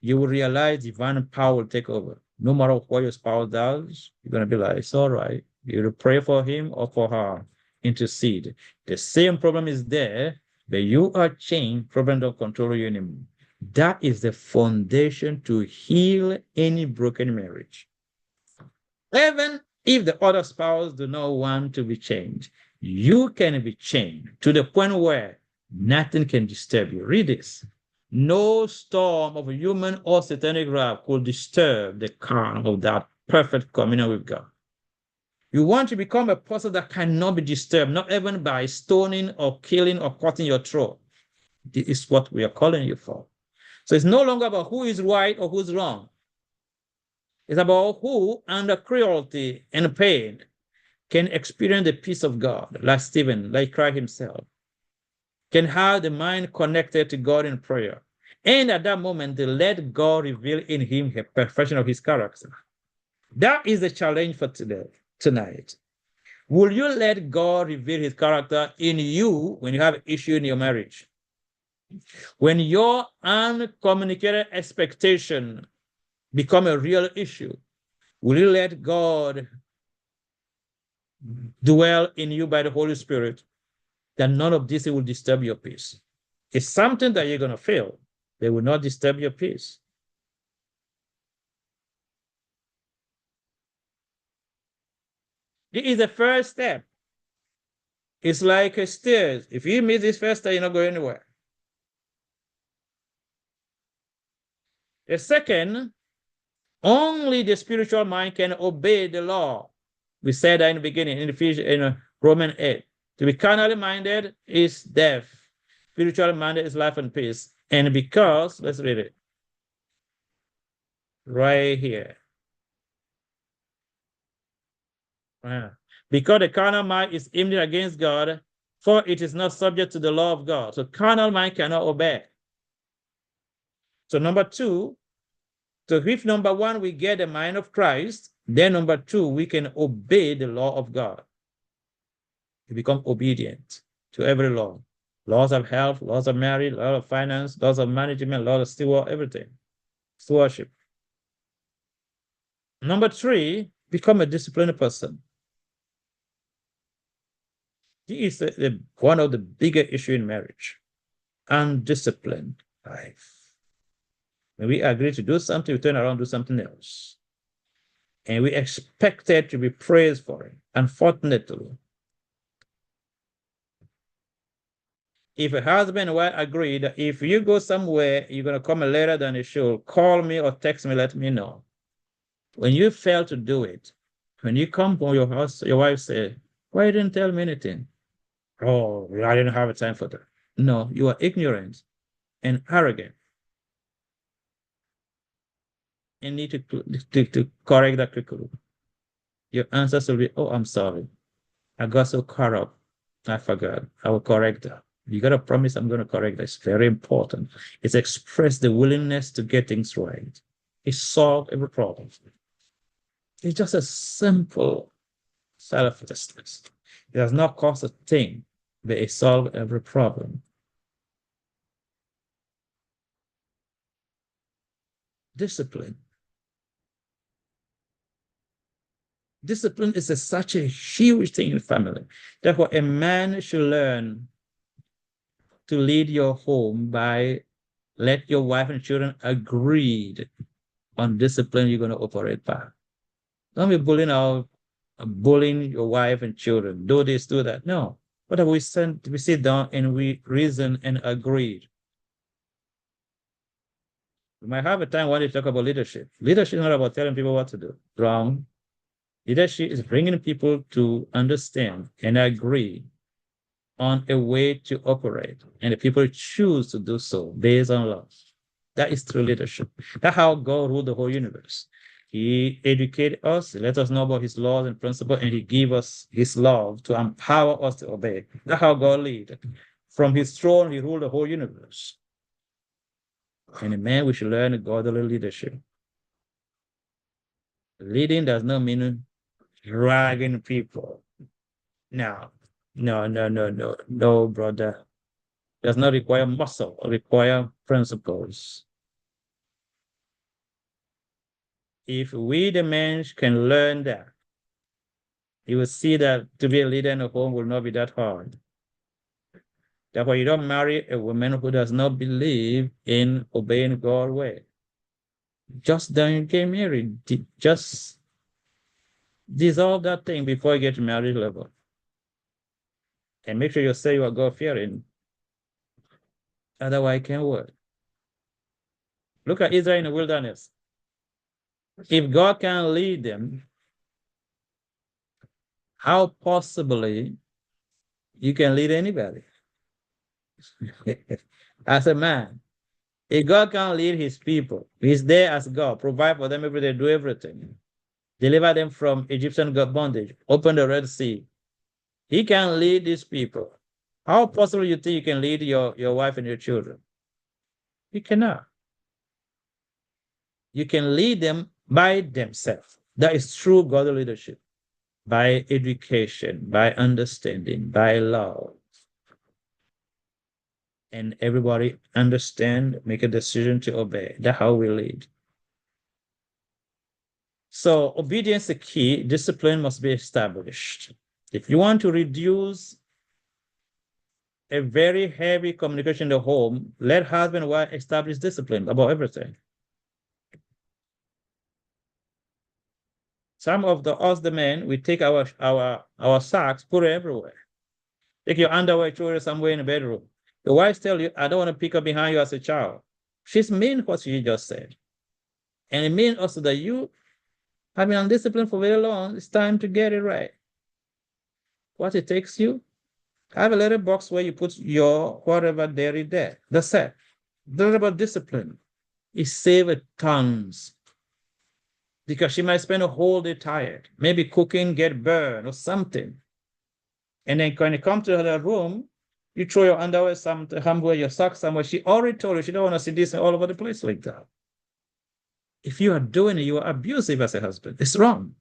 You will realize divine power will take over. No matter what your spouse does, you're going to be like, it's all right. You pray for him or for her, intercede. The same problem is there, but you are changed. Problem don't control you anymore. That is the foundation to heal any broken marriage. Even if the other spouse do not want to be changed, you can be changed to the point where nothing can disturb you. Read this. No storm of human or satanic wrath could disturb the calm of that perfect communion with God. You want to become a person that cannot be disturbed, not even by stoning or killing or cutting your throat. This is what we are calling you for. So it's no longer about who is right or who's wrong. It's about who, under cruelty and pain, can experience the peace of God, like Stephen, like Christ himself, can have the mind connected to God in prayer. And at that moment, they let God reveal in him the perfection of his character. That is the challenge for today, tonight. Will you let God reveal his character in you when you have an issue in your marriage? When your uncommunicated expectation become a real issue, will you let God dwell in you by the Holy Spirit, that none of this will disturb your peace? It's something that you're going to feel. They will not disturb your peace. This is the first step. It's like a stairs. If you miss this first step, you're not going anywhere. The second, only the spiritual mind can obey the law. We said that in the beginning, in Romans 8. To be carnally minded is death. Spiritually minded is life and peace. And because, let's read it. Right here. Because the carnal mind is enmity against God, for it is not subject to the law of God. So carnal mind cannot obey. So number two, so if number one, we get the mind of Christ, then number two, we can obey the law of God. We become obedient to every law. Laws of health, laws of marriage, laws of finance, laws of management, laws of steward, everything. Stewardship. Number three, become a disciplined person. This is one of the bigger issues in marriage. Undisciplined life. When we agree to do something, we turn around and do something else. And we expect it to be praised for it. Unfortunately, if a husband and wife agree that if you go somewhere, you're going to come later than you should, call me or text me, let me know. When you fail to do it, when you come home, your wife says, why you didn't tell me anything? Oh, I didn't have time for that. No, you are ignorant and arrogant. And need to correct that quickly. Your answer will be, oh, I'm sorry. I got so caught up. I forgot. I will correct that. You got to promise I'm going to correct that. It's very important. It's express the willingness to get things right. It solves every problem. It's just a simple selflessness. It does not cost a thing, but it solves every problem. Discipline. Discipline is such a huge thing in family. Therefore, a man should learn to lead your home by let your wife and children agreed on discipline you're going to operate by. Don't be bullying your wife and children. Do this, do that. No. But we sit down and we reason and agree. We might have a time when we talk about leadership. Leadership is not about telling people what to do. Wrong. Leadership is bringing people to understand and agree on a way to operate. And the people choose to do so based on love. That is true leadership. That's how God ruled the whole universe. He educated us, let us know about his laws and principles, and he gave us his love to empower us to obey. That's how God lead. From his throne, he ruled the whole universe. And man, we should learn godly leadership. Leading does not mean dragging people. No, no, brother. Does not require muscle, require principles. If we, the men, can learn that, you will see that to be a leader in a home will not be that hard. Therefore, you don't marry a woman who does not believe in obeying God's way. Just don't get married. Just dissolve that thing before you get to marriage level. And make sure you say you are God-fearing. Otherwise, it can't work. Look at Israel in the wilderness. If God can lead them, how possibly you can lead anybody? As a man, if God can lead his people, he's there as God, provide for them every day, do everything, deliver them from Egyptian bondage, open the Red Sea. He can lead these people. How possible you think you can lead your wife and your children? You cannot. You can lead them by themselves. That is true godly leadership. By education, by understanding, by love. And everybody understand, make a decision to obey. That's how we lead. So obedience is key. Discipline must be established. If you want to reduce a very heavy communication in the home, let husband and wife establish discipline about everything. Some of the men, we take our socks, put it everywhere. Take your underwear, throw it somewhere in the bedroom. The wives tell you, I don't want to pick up behind you as a child. She's mean what she just said. And it means also that you have been undisciplined for very long. It's time to get it right. What it takes you, have a little box where you put your whatever there is there. That's it. That's about discipline. It saves tons. Because she might spend a whole day tired, maybe cooking, get burned or something. And then when you come to her room, you throw your underwear somewhere, your socks somewhere. She already told you she don't want to see this all over the place like that. If you are doing it, you are abusive as a husband. It's wrong.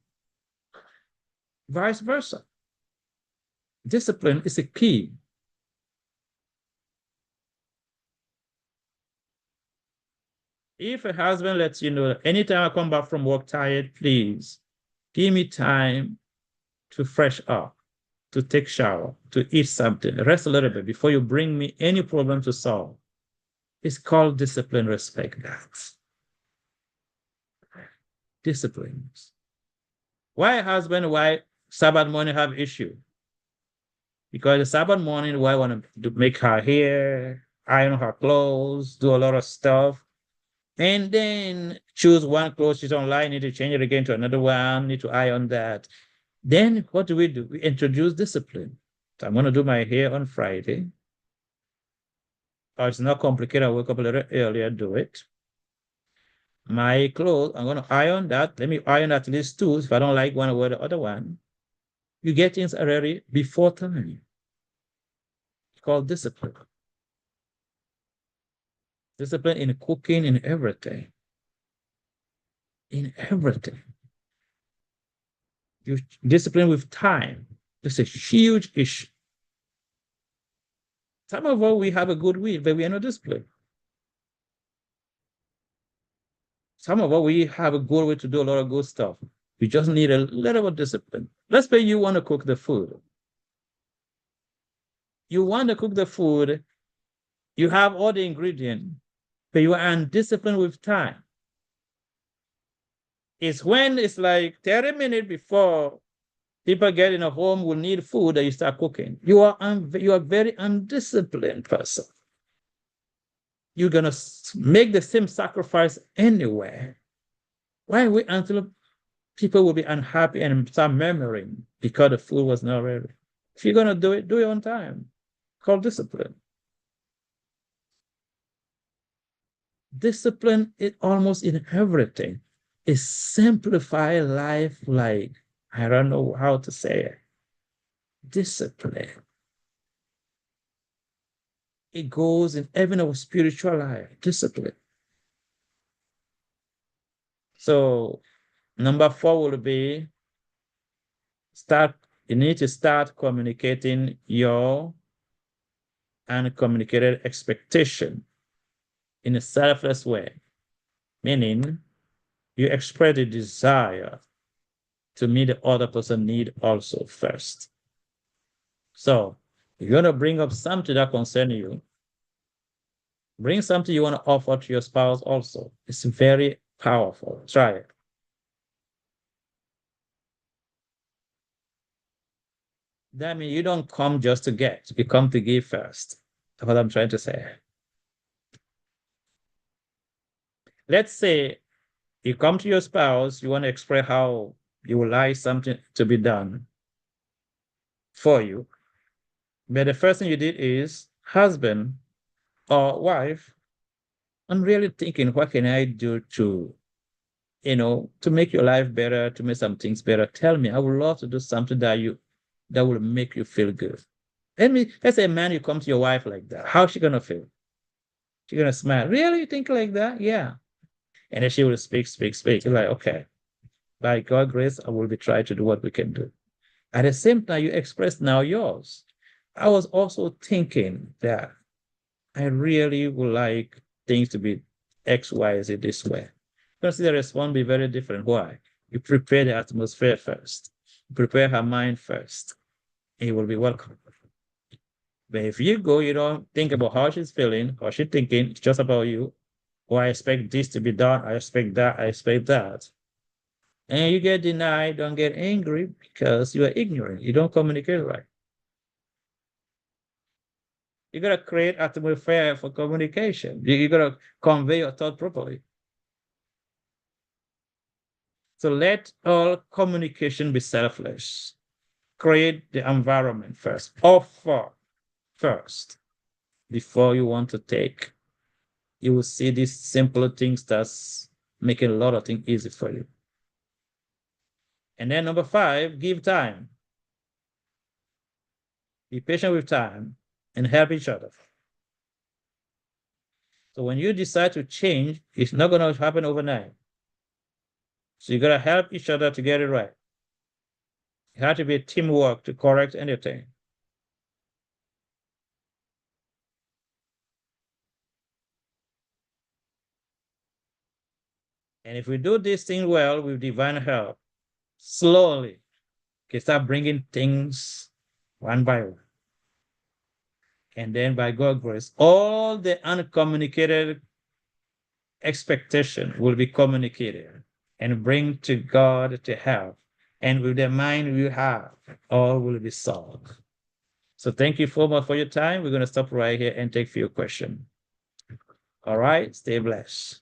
Vice versa. Discipline is a key. If a husband lets you know, anytime I come back from work tired, please give me time to fresh up, to take shower, to eat something, rest a little bit before you bring me any problem to solve. It's called discipline, respect that. Disciplines. Why husband, why Sabbath morning have issue? Because the Sabbath morning, why want to make her hair, iron her clothes, do a lot of stuff, and then choose one clothes she's online, need to change it again to another one, need to iron that. Then what do? We introduce discipline. So I'm going to do my hair on Friday. Or it's not complicated. I wake up a little earlier, do it. My clothes, I'm going to iron that. Let me iron at least two. If I don't like one, I wear the other one. You get things already before time. It's called discipline. Discipline in cooking, in everything. In everything. You discipline with time. It's a huge issue. Some of us, we have a good will, but we are not disciplined. Some of us, we have a good way to do a lot of good stuff. We just need a little bit of discipline. Let's say you want to cook the food. You want to cook the food, you have all the ingredients, but you are undisciplined with time. It's when it's like 30 minutes before people get in a home will need food that you start cooking. You are a very undisciplined person. You're going to make the same sacrifice anywhere. Why wait until people will be unhappy and start murmuring because the food was not ready? If you're going to do it on time. Called discipline. Discipline is almost in everything. It simplifies life like, I don't know how to say it. Discipline. It goes in even our spiritual life. Discipline. So number 4 will be you need to start communicating your uncommunicated expectation in a selfless way, meaning you express a desire to meet the other person need also first. So if you want to bring up something that concerns you, bring something you want to offer to your spouse also. It's very powerful. Try it. That means you don't come just to get, you come to give first. That's what I'm trying to say. Let's say you come to your spouse, you want to express how you would like something to be done for you. But the first thing you did is, husband or wife, I'm really thinking, what can I do to make your life better, to make some things better? Tell me, I would love to do something that will make you feel good. Let's say, man, you come to your wife like that. How's she gonna feel? She's gonna smile. Really? You think like that? Yeah. And then she will speak, speak, speak. You're like, okay, by God's grace, I will be trying to do what we can do. At the same time, you express now yours. I was also thinking that I really would like things to be X, Y, Z this way. Because the response will be very different. Why? You prepare the atmosphere first. You prepare her mind first. And you will be welcome. But if you go, you don't think about how she's feeling, or she's thinking, it's just about you. Oh, I expect this to be done. I expect that. I expect that. And you get denied, don't get angry because you are ignorant. You don't communicate right. You gotta create atmosphere for communication. You gotta convey your thought properly. So let all communication be selfless. Create the environment first. Offer first before you want to take. You will see these simple things that's making a lot of things easy for you. And then number 5, give time. Be patient with time and help each other. So when you decide to change, it's not going to happen overnight. So you got to help each other to get it right. It has to be teamwork to correct anything. And if we do this thing well with divine help, slowly, we can start bringing things one by one. And then by God's grace, all the uncommunicated expectation will be communicated and bring to God to help. And with the mind we have, all will be solved. So thank you so much for your time. We're going to stop right here and take a few questions. All right, stay blessed.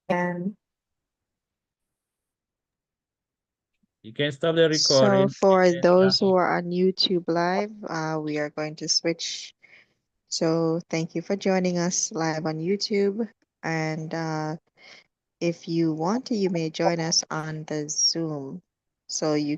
And
You can stop the
so
recording.
for
And
those who are on YouTube Live, we are going to switch. So thank you for joining us live on YouTube. And if you want to, you may join us on the Zoom. So you